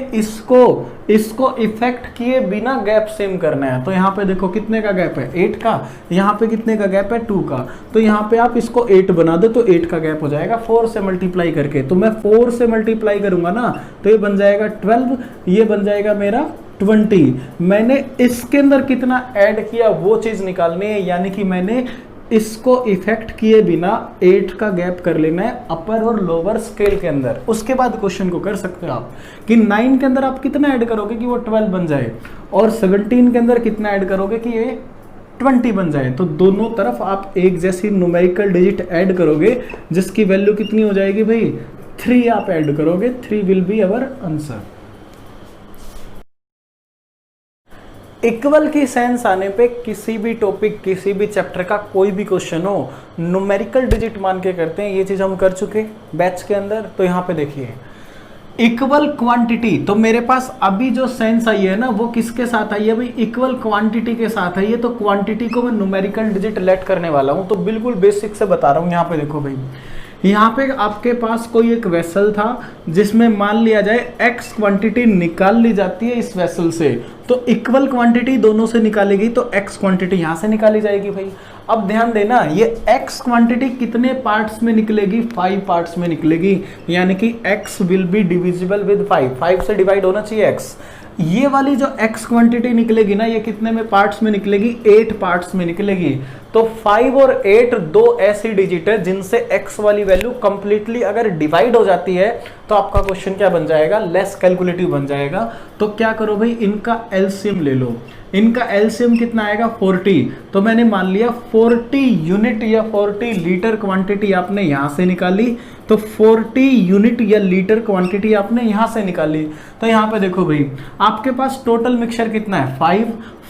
इसको इफेक्ट किए बिना गैप सेम करना है। तो यहाँ पे देखो कितने का गैप है 8 का, यहाँ पे कितने का गैप है 2 का, तो यहाँ पे आप इसको 8 बना दो तो 8 का गैप हो जाएगा 4 से मल्टीप्लाई करके। तो मैं 4 से मल्टीप्लाई करूंगा ना तो ये बन जाएगा 12, ये बन जाएगा मेरा 20। मैंने इसके अंदर कितना ऐड किया वो चीज निकालनी है, यानी कि मैंने इसको इफेक्ट किए बिना 8 का गैप कर लेना है अपर और लोअर स्केल के अंदर। उसके बाद क्वेश्चन को कर सकते हो आप कि 9 के अंदर आप कितना ऐड करोगे कि वो 12 बन जाए, और 17 के अंदर कितना ऐड करोगे कि ये 20 बन जाए। तो दोनों तरफ आप एक जैसी न्यूमेरिकल डिजिट ऐड करोगे जिसकी वैल्यू कितनी हो जाएगी भाई 3 आप ऐड करोगे, 3 will be our answer. Equal की सेंस आने पे किसी भी टॉपिक, किसी भी चैप्टर का कोई भी क्वेश्चन हो, न्यूमेरिकल डिजिट मान के करते हैं। ये चीज हम कर चुके बैच के अंदर। तो यहाँ पे देखिए इक्वल क्वांटिटी, तो मेरे पास अभी जो सेंस आई है ना वो किसके साथ आई है भाई, इक्वल क्वांटिटी के साथ आई है। तो क्वांटिटी को मैं न्यूमेरिकल डिजिट लेट करने वाला हूँ, तो बिल्कुल बेसिक से बता रहा हूँ। यहाँ पे देखो भाई यहाँ पे आपके पास कोई एक वेसल था जिसमें मान लिया जाए x क्वांटिटी निकाल ली जाती है इस वेसल से, तो इक्वल क्वांटिटी दोनों से निकालेगी तो x क्वांटिटी यहाँ से निकाली जाएगी भाई। अब ध्यान देना, ये x क्वांटिटी कितने पार्ट्स में निकलेगी, 5 पार्ट्स में निकलेगी, यानी कि x will be divisible with 5 से डिवाइड होना चाहिए x। ये वाली जो x क्वांटिटी निकलेगी ना, ये कितने में पार्ट्स में निकलेगी, 8 पार्ट्स में निकलेगी। तो 5 और 8 दो ऐसी डिजिट है जिनसे x वाली वैल्यू कंप्लीटली अगर डिवाइड हो जाती है तो आपका क्वेश्चन क्या बन जाएगा, लेस कैलकुलेटिव बन जाएगा। तो क्या करो भाई, इनका एलसीएम ले लो। इनका एलसीएम कितना आएगा, 40। तो मैंने मान लिया 40 यूनिट या 40 लीटर क्वांटिटी आपने यहां से निकाली, तो 40 यूनिट या लीटर क्वांटिटी आपने यहां से निकाली। तो यहां पे देखो भाई, आपके पास टोटल मिक्सचर कितना है,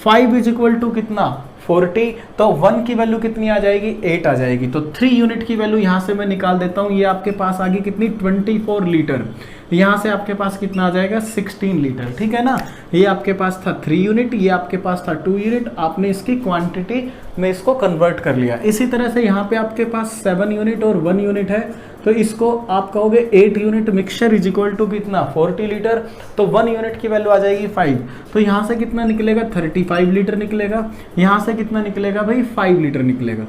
5 इज इक्वल टू कितना, 40। तो 1 की वैल्यू कितनी आ जाएगी, 8 आ जाएगी। तो 3 यूनिट की वैल्यू यहां से मैं निकाल देता हूं, ये आपके पास आ गई कितनी, 24 लीटर। यहां से आपके पास कितना आ जाएगा, 16 लीटर, ठीक है ना। ये आपके पास था 3 यूनिट, ये आपके पास था 2 यूनिट, आपने इसकी क्वांटिटी में इसको कन्वर्ट कर लिया। इसी तरह से यहाँ पे आपके पास 7 यूनिट और 1 यूनिट है, तो इसको आप कहोगे 8 unit mixture is equal to कितना, 40 लीटर। तो 1 यूनिट की वैल्यू आ जाएगी 5, तो यहाँ से कितना निकलेगा, 35 लीटर निकलेगा। यहाँ से कितना निकलेगा भाई, 5 लीटर निकलेगा,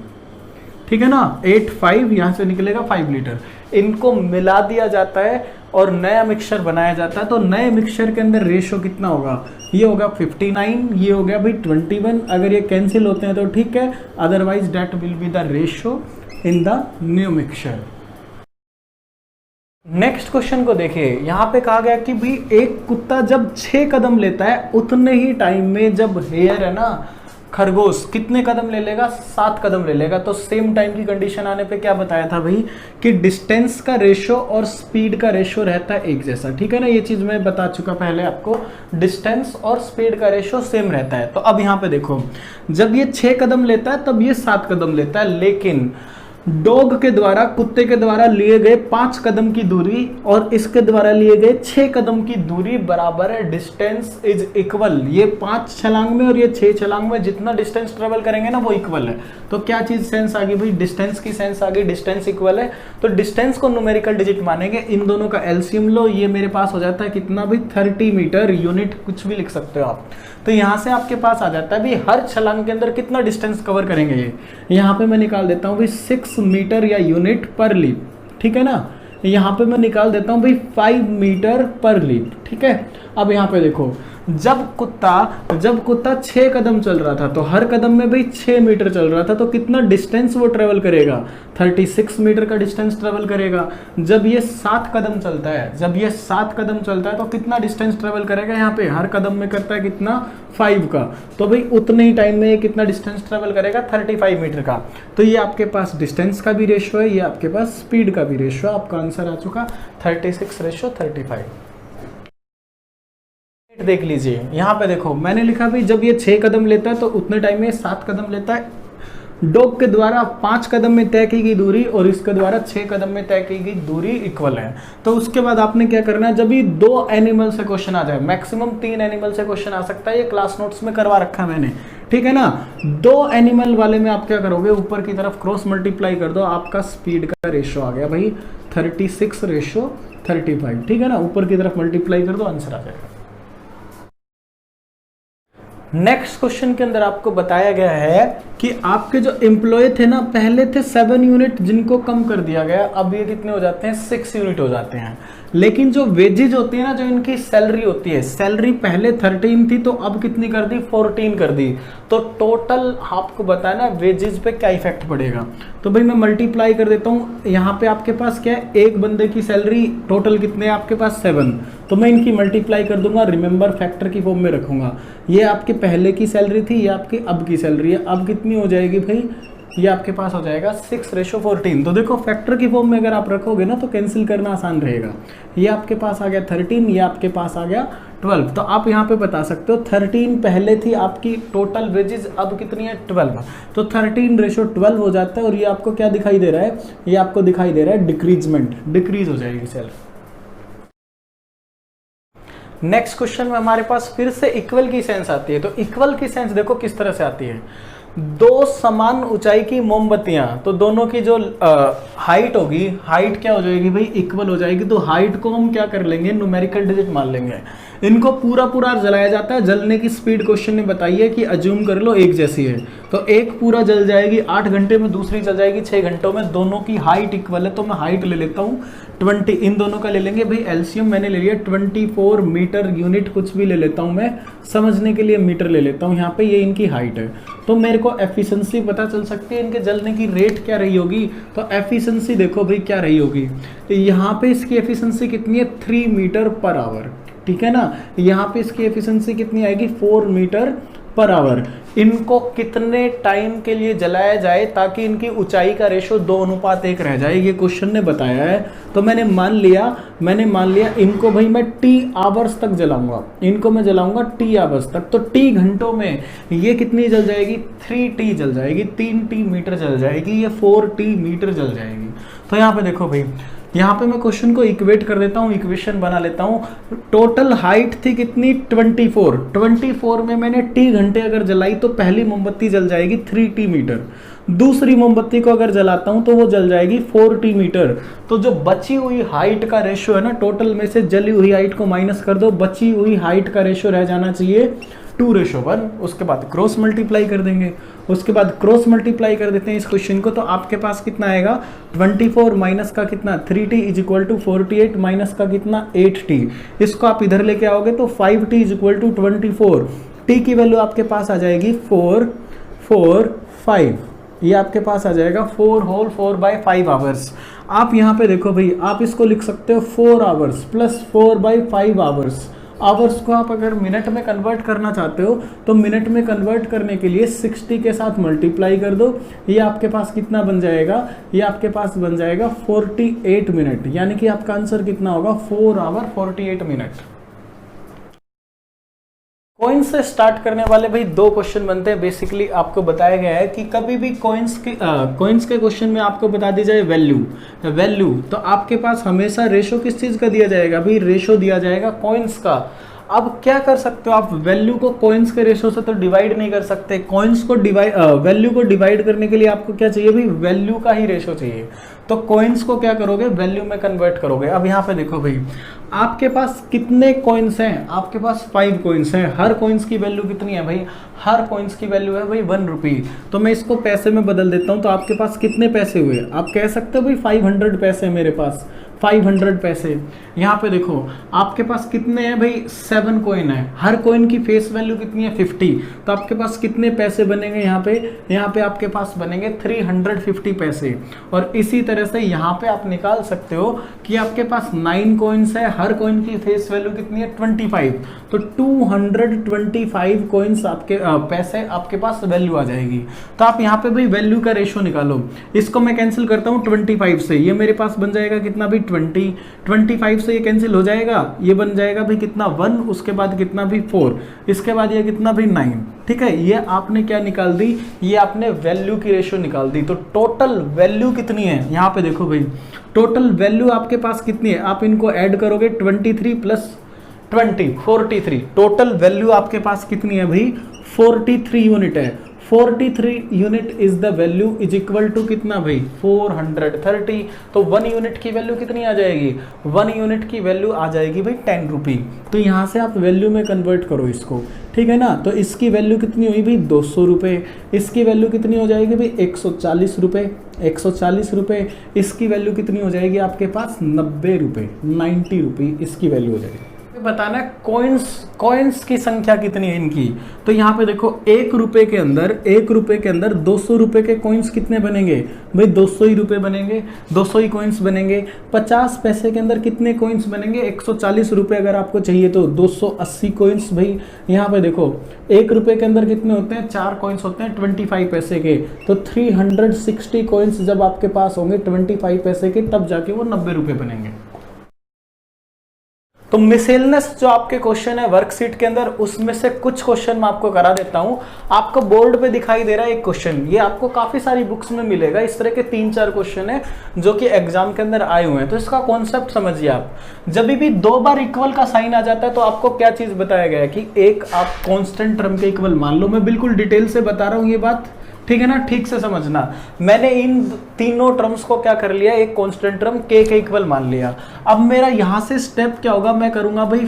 ठीक है ना। 8 5 यहाँ से निकलेगा 5 लीटर। इनको मिला दिया जाता है और नया मिक्सचर बनाया जाता है। तो नए मिक्सचर के अंदर रेशो कितना होगा, ये होगा 59, ये हो गया भाई 21। अगर ये कैंसिल होते हैं तो ठीक है, otherwise that will be the ratio in the new mixture. Next question को देखिए, यहाँ पे कहा गया कि भाई एक कुत्ता जब 6 कदम लेता है उतने ही टाइम में जब हेयर है ना, खरगोश कितने कदम ले लेगा, 7 कदम ले लेगा। तो सेम टाइम की कंडीशन आने पे क्या बताया था भाई, कि डिस्टेंस का रेशो और स्पीड का रेशो रहता है एक जैसा, ठीक है ना। ये चीज मैं बता चुका पहले आपको, डिस्टेंस और स्पीड का रेशो सेम रहता है। तो अब यहाँ पे देखो, जब ये 6 कदम लेता है तब ये 7 कदम लेता है, लेकिन डॉग के द्वारा, कुत्ते के द्वारा लिए गए 5 कदम की दूरी और इसके द्वारा लिए गए 6 कदम की दूरी बराबर है, डिस्टेंस इज इक्वल। ये 5 छलांग में और ये 6 छलांग में जितना डिस्टेंस ट्रेवल करेंगे ना वो इक्वल है। तो क्या चीज सेंस आ गई भाई, डिस्टेंस की सेंस आ गई, डिस्टेंस इक्वल है। तो डिस्टेंस को न्यूमेरिकल डिजिट मानेंगे, इन दोनों का एलसीएम लो, ये मेरे पास हो जाता है कितना भाई, 30 मीटर यूनिट, कुछ भी लिख सकते हो आप। तो यहां से आपके पास आ जाता है भाई हर छलांग के अंदर कितना डिस्टेंस कवर करेंगे ये। यहाँ पे मैं निकाल देता हूँ भाई 6 मीटर या यूनिट पर लीप, ठीक है ना। यहाँ पे मैं निकाल देता हूँ भाई 5 मीटर पर लीप, ठीक है। अब यहाँ पे देखो, जब कुत्ता 6 कदम चल रहा था तो हर कदम में भाई 6 मीटर चल रहा था, तो कितना डिस्टेंस वो ट्रेवल करेगा, 36 मीटर का डिस्टेंस ट्रेवल करेगा। जब ये 7 कदम चलता है, तो कितना डिस्टेंस ट्रेवल करेगा, यहाँ पे हर कदम में करता है कितना, 5 का। तो भाई उतने ही टाइम में ये कितना डिस्टेंस ट्रेवल करेगा, 35 मीटर का। तो ये आपके पास डिस्टेंस का भी रेशो है, ये आपके पास स्पीड का भी रेशो है। आपका आंसर आ चुका 36:35। देख लीजिए, यहाँ पे देखो मैंने लिखा भाई जब ये 6 कदम लेता है तो उतने टाइम में 7 कदम लेता है। डॉग के द्वारा 5 कदम में तय की गई दूरी और इसके द्वारा 6 कदम में तय की गई दूरी इक्वल है। तो उसके बाद आपने क्या करना है, जब ये 2 एनिमल से क्वेश्चन आ जाए, मैक्सिमम 3 एनिमल से क्वेश्चन आ सकता है, ये क्लास नोट्स में करवा रखा है मैंने, ठीक है ना। 2 एनिमल वाले में आप क्या करोगे, ऊपर की तरफ क्रॉस मल्टीप्लाई कर दो, आपका स्पीड का रेशो आ गया भाई 36:35, ठीक है ना। ऊपर की तरफ मल्टीप्लाई कर दो, आंसर आ जाएगा। नेक्स्ट क्वेश्चन के अंदर आपको बताया गया है कि आपके जो एम्प्लॉय थे ना, पहले थे 7 यूनिट जिनको कम कर दिया गया, अब ये कितने हो जाते हैं, 6 यूनिट हो जाते हैं। लेकिन जो वेजेज होती है ना, जो इनकी सैलरी होती है, सैलरी पहले 13 थी तो अब कितनी कर दी, 14 कर दी। तो टोटल आपको बताया ना वेजेज पे क्या इफेक्ट पड़ेगा। तो भाई मैं मल्टीप्लाई कर देता हूँ, यहाँ पे आपके पास क्या है, एक बंदे की सैलरी टोटल कितने है आपके पास, 7। तो मैं इनकी मल्टीप्लाई कर दूंगा, रिमेंबर फैक्टर की फॉर्म में रखूंगा। ये आपके पहले की सैलरी थी, ये आपकी अब की सैलरी है। अब कितनी हो जाएगी भाई, ये आपके पास हो जाएगा 6:14। तो देखो फैक्टर की फॉर्म में अगर आप रखोगे ना तो कैंसिल करना आसान रहेगा। ये आपके पास आ गया 13, ये आपके पास आ गया 12। तो आप यहाँ पे बता सकते हो 13 पहले थी आपकी टोटल वेजेस, अब कितनी है, 12। तो 13:12 हो जाता है। और ये आपको क्या दिखाई दे रहा है, ये आपको दिखाई दे रहा है डिक्रीजमेंट, डिक्रीज हो जाएगी सेल्फ। नेक्स्ट क्वेश्चन में हमारे पास फिर से इक्वल की सेंस आती है। तो इक्वल की सेंस देखो किस तरह से आती है। दो समान ऊंचाई की मोमबत्तियां, तो दोनों की जो हाइट होगी, हाइट क्या हो जाएगी भाई, इक्वल हो जाएगी। तो हाइट को हम क्या कर लेंगे, न्यूमेरिकल डिजिट मान लेंगे। इनको पूरा पूरा जलाया जाता है, जलने की स्पीड क्वेश्चन ने बताई है कि अज्यूम कर लो एक जैसी है, तो एक पूरा जल जाएगी 8 घंटे में, दूसरी जल जाएगी 6 घंटों में, दोनों की हाइट इक्वल है। तो मैं हाइट ले लेता हूँ 20, इन दोनों का ले लेंगे भाई एलसीएम, मैंने ले लिया 24 मीटर यूनिट, कुछ भी ले लेता हूँ मैं, समझने के लिए मीटर ले लेता हूँ यहाँ पे, ये इनकी हाइट है। तो मेरे को एफिशिएंसी पता चल सकती है, इनके जलने की रेट क्या रही होगी। तो एफिशिएंसी देखो भाई क्या रही होगी, तो यहाँ पे इसकी एफिशिएंसी कितनी है, 3 मीटर पर आवर, ठीक है ना। यहाँ पे इसकी एफिशिएंसी कितनी आएगी, 4 मीटर पर आवर। इनको कितने टाइम के लिए जलाया जाए ताकि इनकी ऊंचाई का रेशो 2:1 रह जाए, ये क्वेश्चन ने बताया है। तो मैंने मान लिया इनको भाई मैं टी आवर्स तक जलाऊंगा, इनको मैं जलाऊंगा टी आवर्स तक। तो टी घंटों में ये कितनी जल जाएगी, 3T जल जाएगी, 3T मीटर जल जाएगी, ये 4T मीटर जल जाएगी। तो यहाँ पे देखो भाई, यहाँ पे मैं क्वेश्चन को इक्वेट कर देता हूँ, इक्वेशन बना लेता हूँ। टोटल हाइट थी कितनी, 24 में मैंने टी घंटे अगर जलाई तो पहली मोमबत्ती जल जाएगी 3T मीटर, दूसरी मोमबत्ती को अगर जलाता हूं तो वो जल जाएगी 4T मीटर। तो जो बची हुई हाइट का रेशो है ना, टोटल में से जली हुई हाइट को माइनस कर दो, बची हुई हाइट का रेशो रह जाना चाहिए 2:1। उसके बाद क्रॉस मल्टीप्लाई कर देंगे, उसके बाद क्रॉस मल्टीप्लाई कर देते हैं इस क्वेश्चन को, तो आपके पास कितना आएगा, 24 माइनस का कितना 3T is equal to 48 minus का कितना 8T। इसको आप इधर लेके आओगे तो 5T is equal to 24, T की वैल्यू आपके पास आ जाएगी 4, 4, 5, ये आपके पास आ जाएगा 4 होल 4/5 आवर्स। आप यहाँ पे देखो भाई, आप इसको लिख सकते हो 4 आवर्स प्लस 4/5 आवर्स। आवर्स को आप अगर मिनट में कन्वर्ट करना चाहते हो तो मिनट में कन्वर्ट करने के लिए 60 के साथ मल्टीप्लाई कर दो, ये आपके पास कितना बन जाएगा, ये आपके पास बन जाएगा 48 मिनट, यानी कि आपका आंसर कितना होगा, 4 आवर 48 मिनट। कॉइन्स से स्टार्ट करने वाले भाई 2 क्वेश्चन बनते हैं। बेसिकली आपको बताया गया है कि कभी भी कॉइन्स के क्वेश्चन में आपको बता दी जाए वैल्यू, तो आपके पास हमेशा रेशो किस चीज का दिया जाएगा भाई, रेशो दिया जाएगा कॉइन्स का। अब क्या कर सकते हो आप, वैल्यू को कॉइन्स के रेशो से तो डिवाइड नहीं कर सकते, कॉइन्स को वैल्यू को डिवाइड करने के लिए आपको क्या चाहिए भाई, वैल्यू का ही रेशो चाहिए। तो कॉइन्स को क्या करोगे, वैल्यू में कन्वर्ट करोगे। अब यहाँ पे देखो भाई, आपके पास कितने कॉइन्स हैं, आपके पास 5 कॉइन्स हैं। हर कॉइन्स की वैल्यू कितनी है भाई, हर कॉइन्स की वैल्यू है भाई 1 रुपी। तो मैं इसको पैसे में बदल देता हूँ, तो आपके पास कितने पैसे हुए, आप कह सकते हो भाई 500 पैसे मेरे पास, 500 पैसे। यहाँ पे देखो आपके पास कितने हैं भाई, 7 कॉइन है, हर कॉइन की फेस वैल्यू कितनी है 50। तो आपके पास कितने पैसे बनेंगे यहाँ पे आपके पास बनेंगे 350 पैसे। और इसी तरह से यहाँ पे आप निकाल सकते हो कि आपके पास 9 कॉइन्स है, हर कॉइन की फेस वैल्यू कितनी है 25। तो 225 कॉइन्स आपके पैसे आपके पास वैल्यू आ जाएगी। तो आप यहाँ पे भाई वैल्यू का रेशो निकालो, इसको मैं कैंसिल करता हूँ 25 से, ये मेरे पास बन जाएगा कितना भाई 20, 25 से ये कैंसिल हो जाएगा, ये बन जाएगा भाई कितना 1, उसके बाद कितना भी 4, इसके बाद ये कितना भी 9। ठीक है, ये आपने क्या निकाल दी, ये आपने वैल्यू की रेशो निकाल दी। तो टोटल वैल्यू कितनी है, यहाँ पे देखो भाई टोटल वैल्यू आपके पास कितनी है, आप इनको ऐड करोगे 23 प्लस 20 43, टोटल वैल्यू आपके पास कितनी है भाई 43 यूनिट है। 43 unit is the value is equal to कितना भाई 430। तो 1 यूनिट की वैल्यू कितनी आ जाएगी, 1 यूनिट की वैल्यू आ जाएगी भाई 10 रुपी। तो यहाँ से आप वैल्यू में कन्वर्ट करो इसको, ठीक है ना। तो इसकी वैल्यू कितनी हुई भाई 200 रुपये, इसकी वैल्यू कितनी हो जाएगी भाई 140 रुपये, 140 रुपये। इसकी वैल्यू कितनी हो जाएगी आपके पास 90 रुपये, 90 रुपी इसकी वैल्यू हो जाएगी। बताना है कॉइन्स की संख्या कितनी है इनकी। तो यहाँ पे देखो 1 रुपए के अंदर 200 रुपए के कॉइन्स कितने बनेंगे भाई 200 ही रुपए बनेंगे, 200 ही कॉइन्स बनेंगे। 50 पैसे के अंदर कितने कॉइन्स बनेंगे 140 रुपए अगर आपको चाहिए तो 280 कॉइन्स भाई। यहाँ पे देखो 1 रुपए के अंदर कितने होते हैं 4 कॉइन्स होते हैं 25 पैसे के। तो 360 कॉइन्स जब आपके पास होंगे 25 पैसे के तब जाके वो 90 रुपए बनेंगे। तो मिसेलनेस जो आपके क्वेश्चन है वर्कशीट के अंदर, उसमें से कुछ क्वेश्चन मैं आपको करा देता हूं। आपको बोर्ड पे दिखाई दे रहा है एक क्वेश्चन, ये आपको काफी सारी बुक्स में मिलेगा। इस तरह के 3-4 क्वेश्चन है जो कि एग्जाम के अंदर आए हुए हैं। तो इसका कॉन्सेप्ट समझिए आप, जब भी 2 बार इक्वल का साइन आ जाता है तो आपको क्या चीज बताया गया है कि एक आप कॉन्स्टेंट टर्म के इक्वल मान लो। मैं बिल्कुल डिटेल से बता रहा हूँ ये बात, ठीक है ना, ठीक से समझना। मैंने इन तीनों टर्म्स को क्या कर लिया, एक कांस्टेंट टर्म k के इक्वल मान लिया। अब मेरा यहां से स्टेप क्या होगा, मैं करूंगा भाई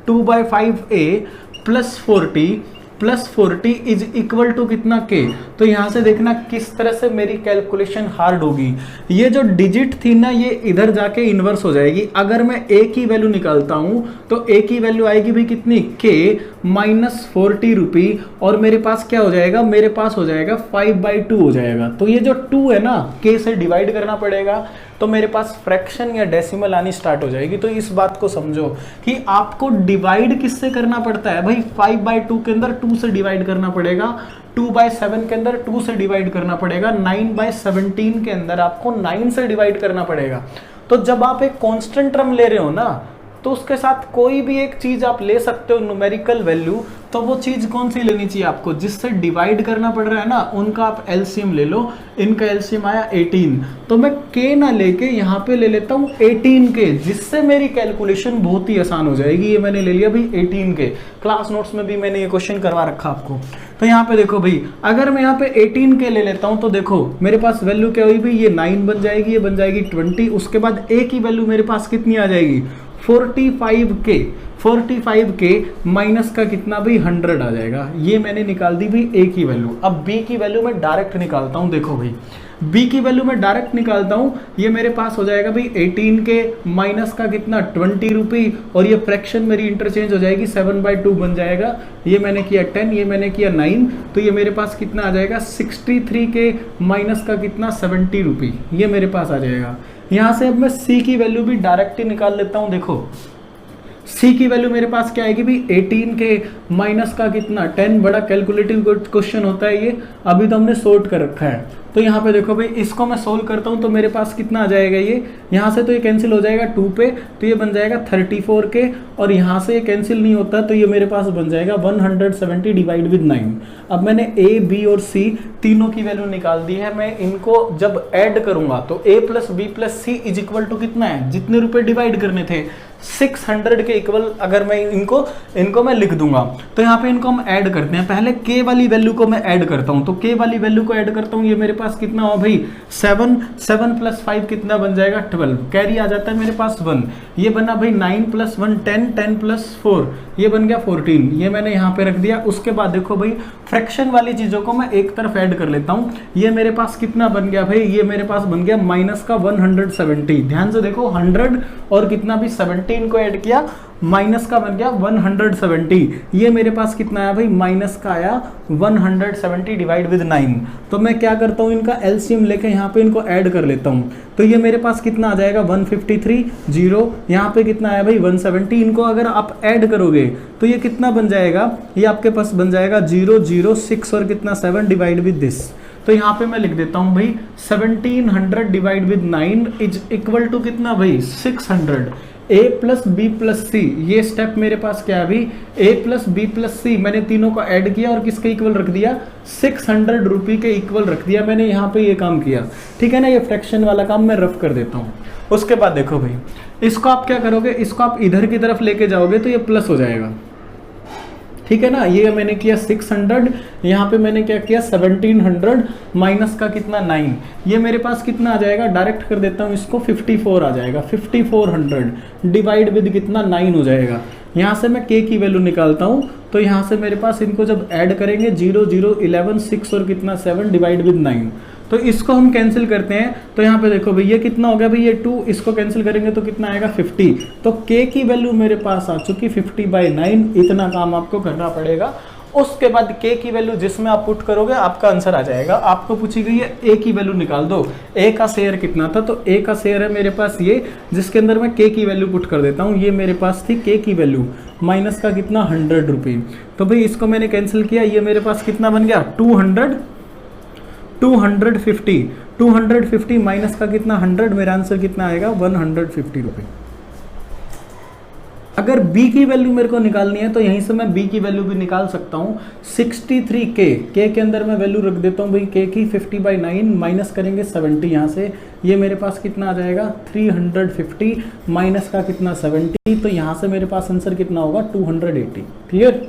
2/5a plus 40 is equal to कितना k। तो यहां से देखना किस तरह से मेरी कैलकुलेशन हार्ड होगी। ये जो डिजिट थी ना, ये इधर जाके इन्वर्स हो जाएगी। अगर मैं a की वैल्यू निकालता हूं तो a की वैल्यू आएगी भी कितनी, k माइनस 40 रुपी, और मेरे पास क्या हो जाएगा, मेरे पास हो जाएगा 5/2 हो जाएगा। तो ये जो 2 है ना, k से डिवाइड करना पड़ेगा, तो मेरे पास फ्रैक्शन या डेसिमल आनी स्टार्ट हो जाएगी। तो इस बात को समझो कि आपको डिवाइड किससे करना पड़ता है भाई, 5/2 के अंदर 2 से डिवाइड करना पड़ेगा, 2/7 के अंदर 2 से डिवाइड करना पड़ेगा, 9/17 के अंदर आपको 9 से डिवाइड करना पड़ेगा। तो जब आप एक कांस्टेंट टर्म ले रहे हो ना, तो उसके साथ कोई भी एक चीज आप ले सकते हो न्यूमेरिकल वैल्यू, तो वो चीज कौन सी लेनी चाहिए आपको, जिससे डिवाइड करना पड़ रहा है ना, उनका आप एलसीएम ले लो। इनका एलसीएम आया 18, तो मैं k ना लेके यहाँ पे ले लेता हूँ 18k, जिससे मेरी कैलकुलेशन बहुत ही आसान हो जाएगी। ये मैंने ले लिया भाई 18k, क्लास नोट्स में भी मैंने ये क्वेश्चन करवा रखा आपको। तो यहाँ पे देखो भाई, अगर मैं यहाँ पे 18k ले लेता हूँ तो देखो मेरे पास वैल्यू क्या हुई भाई, ये 9 बन जाएगी, ये बन जाएगी 20, उसके बाद a की वैल्यू मेरे पास कितनी आ जाएगी, 45k माइनस का कितना भी 100 आ जाएगा। ये मैंने निकाल दी भाई a की वैल्यू। अब b की वैल्यू मैं डायरेक्ट निकालता हूं। देखो भाई, b की वैल्यू मैं डायरेक्ट निकालता हूं, ये मेरे पास हो जाएगा भाई 18k माइनस का कितना 20 रुपी, और ये फ्रैक्शन मेरी इंटरचेंज हो जाएगी, 7/2 बन जाएगा। ये मैंने किया 10, ये मैंने किया 9, तो ये मेरे पास कितना आ जाएगा 63k माइनस का कितना 70 रुपी, ये मेरे पास आ जाएगा। यहां से अब मैं c की वैल्यू भी डायरेक्ट ही निकाल लेता हूं। देखो c की वैल्यू मेरे पास क्या आएगी भाई, 18k माइनस का कितना 10, बड़ा कैलकुलेटिव क्वेश्चन होता है ये, अभी तो हमने सॉर्ट कर रखा है। तो यहाँ पे देखो भाई, इसको मैं सोल्व करता हूँ तो मेरे पास कितना आ जाएगा, ये यहाँ से तो ये कैंसिल हो जाएगा 2 पे, तो ये बन जाएगा 34k, और यहाँ से ये कैंसिल नहीं होता, तो ये मेरे पास बन जाएगा 170 डिवाइड विद 9। अब मैंने a b और c तीनों की वैल्यू निकाल दी है। मैं इनको जब ऐड करूंगा तो a plus B plus C is equal to कितना है, जितने रुपए डिवाइड करने थे 600 के इक्वल, अगर मैं इनको मैं लिख दूंगा। तो यहाँ पे इनको हम ऐड करते हैं। पहले k वाली वैल्यू को मैं ऐड करता हूँ, तो k वाली वैल्यू को ऐड करता हूँ, ये मेरे पास कितना हो भाई 7 प्लस 5 कितना बन जाएगा 12, कैरी आ जाता है मेरे पास 1, ये बना भाई 9 प्लस 1 10, 10 प्लस 4 ये बन गया 14, ये मैंने यहाँ पे रख दिया। उसके बाद देखो भाई, फ्रैक्शन वाली चीजों को मैं एक तरफ ऐड कर लेता हूँ। ये मेरे पास कितना बन गया भाई, ये मेरे पास बन गया माइनस का 170। ध्यान से देखो, 100 और कितना भी 17 को ऐड किया, माइनस का बन गया 170। ये मेरे पास कितना आया भाई, माइनस का आया 170 डिवाइड विद 9। तो मैं क्या करता हूँ, इनका एलसीएम लेके यहाँ पे इनको ऐड कर लेता हूँ। तो ये मेरे पास कितना आ जाएगा 153, 0, यहाँ पे कितना आया भाई 170। इनको अगर आप ऐड करोगे तो ये कितना बन जाएगा, ये आपके पास बन जाएगा 006 और कितना 7 डिवाइड विद दिस। तो यहाँ पे मैं लिख देता हूँ भाई 1700 divide with 9 is equal to कितना भाई 600। a plus B plus C, ये स्टेप मेरे पास क्या है अभी, a plus B plus C मैंने तीनों को ऐड किया और किसके इक्वल रख दिया 600 रुपी के इक्वल रख दिया मैंने। यहाँ पे ये काम किया, ठीक है ना। ये फ्रैक्शन वाला काम मैं रफ कर देता हूँ। उसके बाद देखो भाई, इसको आप क्या करोगे, इसको आप इधर की तरफ लेके जाओगे तो ये प्लस हो जाएगा, ठीक है ना। ये मैंने किया 600, यहाँ पे मैंने क्या किया 1700 माइनस का कितना 9, ये मेरे पास कितना आ जाएगा, डायरेक्ट कर देता हूँ इसको 54 आ जाएगा। 5400 डिवाइड विद कितना 9 हो जाएगा। यहाँ से मैं k की वैल्यू निकालता हूँ, तो यहाँ से मेरे पास इनको जब ऐड करेंगे 0 0 11 6 और कितना 7 डिवाइड विद 9, तो इसको हम कैंसिल करते हैं। तो यहाँ पे देखो भाई, ये कितना हो गया भाई, ये 2, इसको कैंसिल करेंगे तो कितना आएगा 50। तो k की वैल्यू मेरे पास आ चुकी 50/9। इतना काम आपको करना पड़ेगा। उसके बाद k की वैल्यू जिसमें आप पुट करोगे आपका आंसर आ जाएगा। आपको पूछी गई है a की वैल्यू निकाल दो, a का शेयर कितना था, तो a का शेयर है मेरे पास ये, जिसके अंदर मैं k की वैल्यू पुट कर देता हूँ। ये मेरे पास थी k की वैल्यू माइनस का कितना 100 रुपी। तो भाई इसको मैंने कैंसिल किया, ये मेरे पास कितना बन गया 250 माइनस का कितना 100, मेरा आंसर कितना आएगा 150 रुपये। अगर b की वैल्यू मेरे को निकालनी है तो यहीं से मैं b की वैल्यू भी निकाल सकता हूँ। 63k, k के अंदर मैं वैल्यू रख देता हूँ भाई k की 50/9 माइनस करेंगे 70 यहाँ से, ये मेरे पास कितना आ जाएगा 350 माइनस का कितना 70, तो यहाँ से मेरे पास आंसर कितना होगा 280। क्लियर।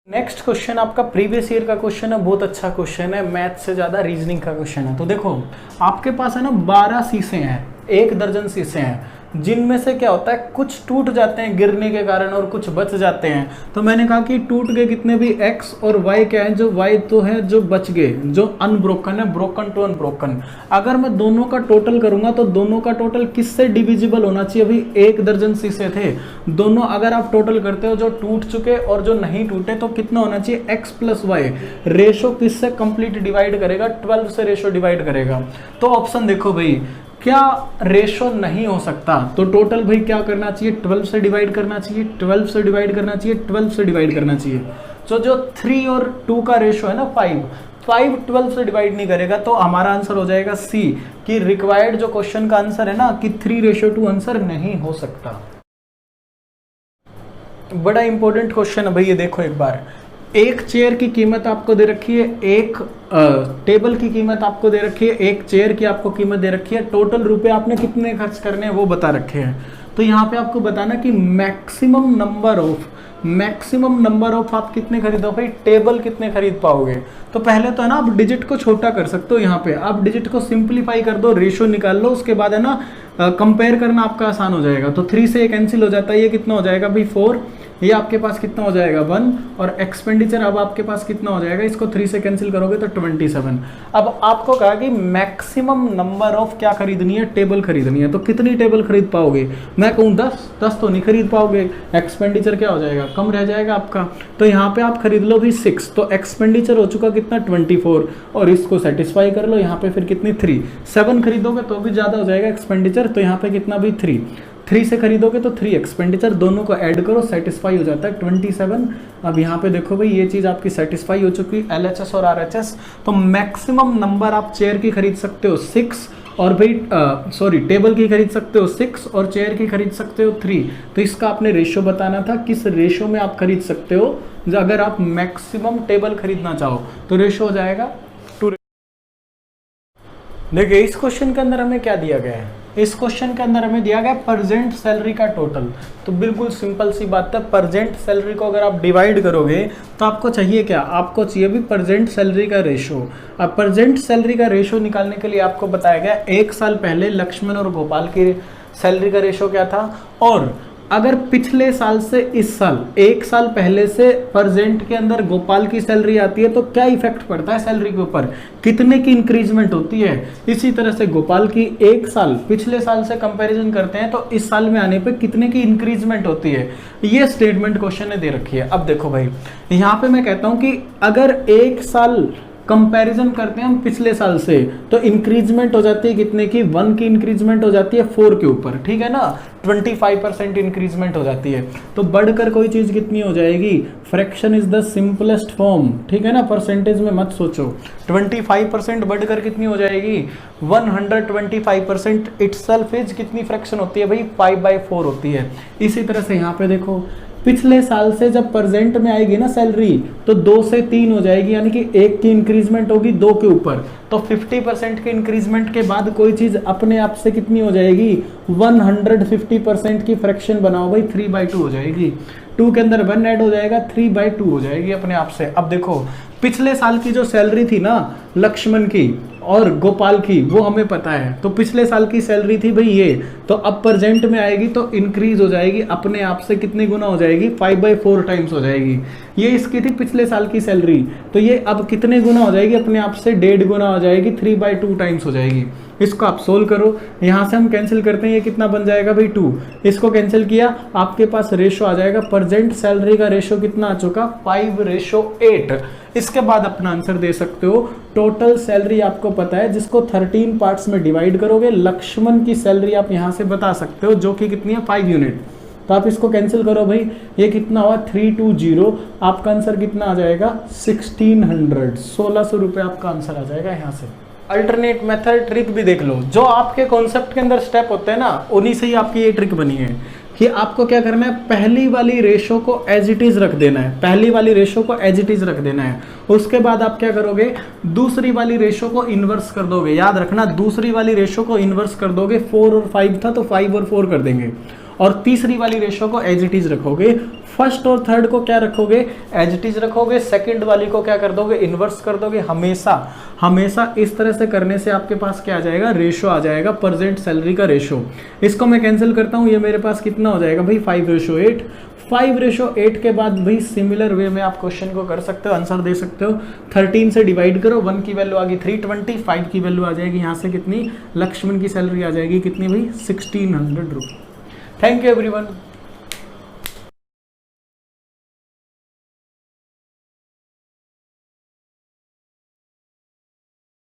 नेक्स्ट क्वेश्चन आपका प्रीवियस ईयर का क्वेश्चन है, बहुत अच्छा क्वेश्चन है, मैथ से ज्यादा रीजनिंग का क्वेश्चन है। तो देखो आपके पास है ना 12 शीशे हैं, 1 दर्जन शीशे हैं, जिनमें से क्या होता है कुछ टूट जाते हैं गिरने के कारण और कुछ बच जाते हैं। तो मैंने कहा कि टूट गए कितने भी x और y क्या है, जो y तो है जो बच गए, जो अनब्रोकन है, ब्रोकन टू अनब्रोकन। अगर मैं दोनों का टोटल करूंगा तो दोनों का टोटल किससे डिविजिबल होना चाहिए? अभी 1 दर्जन शीशे थे, दोनों अगर आप टोटल करते हो जो टूट चुके और जो नहीं टूटे तो कितना होना चाहिए? x plus Y. रेशो किससे कंप्लीट डिवाइड करेगा? 12 से रेशो डिवाइड करेगा। तो ऑप्शन देखो भाई, क्या रेशो नहीं हो सकता? तो टोटल भाई क्या करना चाहिए? 12 से डिवाइड करना चाहिए, 12 से डिवाइड करना चाहिए, 12 से डिवाइड करना चाहिए। तो जो 3 और 2 का रेशो है ना 5 12 से डिवाइड नहीं करेगा, तो हमारा आंसर हो जाएगा सी, कि रिक्वायर्ड जो क्वेश्चन का आंसर है ना कि 3:2 आंसर नहीं हो सकता। बड़ा इंपॉर्टेंट क्वेश्चन है भाई, ये देखो एक बार। एक चेयर की कीमत आपको दे रखी है, एक टेबल की कीमत आपको दे रखी है, एक चेयर की आपको कीमत दे रखी है, टोटल रुपए आपने कितने खर्च करने हैं वो बता रखे हैं। तो यहाँ पे आपको बताना कि मैक्सिमम नंबर ऑफ आप कितने खरीदो भाई, टेबल कितने खरीद पाओगे। तो पहले तो है ना आप डिजिट को छोटा कर सकते हो, यहाँ पे आप डिजिट को सिंप्लीफाई कर दो, रेशो निकाल लो, उसके बाद है ना कंपेयर करना आपका आसान हो जाएगा। तो 3 से ये कैंसिल हो जाता है, ये कितना हो जाएगा भाई 4, ये आपके पास कितना हो जाएगा 1, और एक्सपेंडिचर अब आपके पास कितना हो जाएगा, इसको 3 से कैंसिल करोगे तो 27। अब आपको कहा कि मैक्सिमम नंबर ऑफ क्या खरीदनी है, टेबल खरीदनी है। तो कितनी टेबल खरीद पाओगे? मैं कहूँ 10 तो नहीं खरीद पाओगे, एक्सपेंडिचर क्या हो जाएगा, कम रह जाएगा आपका। तो यहाँ पे आप खरीद लो भी 6, तो एक्सपेंडिचर हो चुका कितना 24, और इसको सेटिस्फाई कर लो, यहाँ पे फिर कितनी 3, 7 खरीदोगे तो भी ज़्यादा हो जाएगा एक्सपेंडिचर, तो यहाँ पे कितना भी 3 से खरीदोगे तो 3 एक्सपेंडिचर, दोनों को ऐड करो, सेटिस्फाई हो जाता है 27। अब यहाँ पे देखो भाई ये चीज़ आपकी सेटिस्फाई हो चुकी है, LHS और RHS। तो मैक्सिमम नंबर आप चेयर की खरीद सकते हो 6, और भाई टेबल की खरीद सकते हो 6 और चेयर की खरीद सकते हो 3। तो इसका आपने रेशो बताना था, किस रेशो में आप खरीद सकते हो। अगर आप मैक्सिमम टेबल खरीदना चाहो तो रेशो हो जाएगा 2। देखिए इस क्वेश्चन के अंदर हमें क्या दिया गया है, इस क्वेश्चन के अंदर हमें दिया गया प्रेजेंट सैलरी का टोटल। तो बिल्कुल सिंपल सी बात है, प्रेजेंट सैलरी को अगर आप डिवाइड करोगे तो आपको चाहिए क्या, आपको चाहिए भी प्रेजेंट सैलरी का रेशो। अब प्रेजेंट सैलरी का रेशो निकालने के लिए आपको बताया गया 1 साल पहले लक्ष्मण और गोपाल की सैलरी का रेशो क्या था, और अगर पिछले साल से इस साल 1 साल पहले से प्रेजेंट के अंदर गोपाल की सैलरी आती है तो क्या इफेक्ट पड़ता है सैलरी के ऊपर, कितने की इंक्रीजमेंट होती है। इसी तरह से गोपाल की 1 साल पिछले साल से कंपैरिजन करते हैं तो इस साल में आने पे कितने की इंक्रीजमेंट होती है। ये स्टेटमेंट क्वेश्चन ने दे रखी है। अब देखो भाई यहाँ पे मैं कहता हूँ कि अगर 1 साल कंपैरिजन करते हैं हम पिछले साल से तो इंक्रीजमेंट हो जाती है कितने की, 1 की इंक्रीजमेंट हो जाती है 4 के ऊपर, ठीक है ना, 25% इंक्रीजमेंट हो जाती है। तो बढ़कर कोई चीज कितनी हो जाएगी, fraction is the simplest form, ठीक है ना, परसेंटेज में मत सोचो। 25% बढ़कर कितनी हो जाएगी, 125% इटसेल्फ इज कितनी फ्रैक्शन होती है भाई, 5/4 होती है। इसी तरह से यहाँ पे देखो पिछले साल से जब प्रेजेंट में आएगी ना सैलरी तो 2 से 3 हो जाएगी, यानी कि 1 की इंक्रीजमेंट होगी 2 के ऊपर। तो 50% के इंक्रीजमेंट के बाद कोई चीज अपने आप से कितनी हो जाएगी, 150% की फ्रैक्शन बनाओ भाई, 3/2 हो जाएगी। 2 के अंदर 1 ऐड हो जाएगा, 3/2 हो जाएगी अपने आप से। अब देखो पिछले साल की जो सैलरी थी ना लक्ष्मण की और गोपाल की वो हमें पता है, तो पिछले साल की सैलरी थी भाई ये, तो अब प्रेजेंट में आएगी तो इंक्रीज हो जाएगी अपने आप से, कितने गुना हो जाएगी, 5/4 टाइम्स हो जाएगी। ये इसकी थी पिछले साल की सैलरी, तो ये अब कितने गुना हो जाएगी अपने आप से, 1.5 गुना हो जाएगी, 3/2 टाइम्स हो जाएगी। इसको आप सोल्व करो, यहाँ से हम कैंसिल करते हैं, ये कितना बन जाएगा भाई 2, इसको कैंसिल किया आपके पास रेशो आ जाएगा, प्रेजेंट सैलरी का रेशो कितना आ चुका, 5:8। इसके बाद अपना आंसर दे सकते हो, टोटल सैलरी आपको पता है जिसको 13 पार्ट्स में डिवाइड करोगे, लक्ष्मण की सैलरी आप यहाँ से बता सकते हो जो कि कितनी है 5 यूनिट। तो आप इसको कैंसिल करो भाई, ये कितना हुआ 320, आपका आंसर कितना आ जाएगा 1600, 1600 रुपये आपका आंसर आ जाएगा यहाँ से। अल्टरनेट मेथड ट्रिक भी देख लो, जो आपके कॉन्सेप्ट के अंदर स्टेप होते हैं ना उन्हीं से ही आपकी ये ट्रिक बनी है कि आपको क्या करना है, पहली वाली रेशो को एज इट इज रख देना है, पहली वाली रेशो को एज इट इज रख देना है। उसके बाद आप क्या करोगे, दूसरी वाली रेशो को इन्वर्स कर दोगे। याद रखना दूसरी वाली रेशो को इन्वर्स कर दोगे, 4 और 5 था तो 5 और 4 कर देंगे। और तीसरी वाली रेशो को एज इट इज रखोगे, फर्स्ट और थर्ड को क्या रखोगे, एज इट इज रखोगे, सेकंड वाली को क्या कर दोगे, इन्वर्स कर दोगे। हमेशा हमेशा इस तरह से करने से आपके पास क्या आ जाएगा, रेशो आ जाएगा, प्रेजेंट सैलरी का रेशो। इसको मैं कैंसिल करता हूँ, ये मेरे पास कितना हो जाएगा भाई 5:8। 5:8 के बाद भाई सिमिलर वे में आप क्वेश्चन को कर सकते हो, आंसर दे सकते हो। 13 से डिवाइड करो, 1 की वैल्यू आ गई 320, 5 की वैल्यू आ जाएगी यहाँ से कितनी, लक्ष्मण की सैलरी आ जाएगी कितनी भाई 1600 रुपये। Thank you everyone.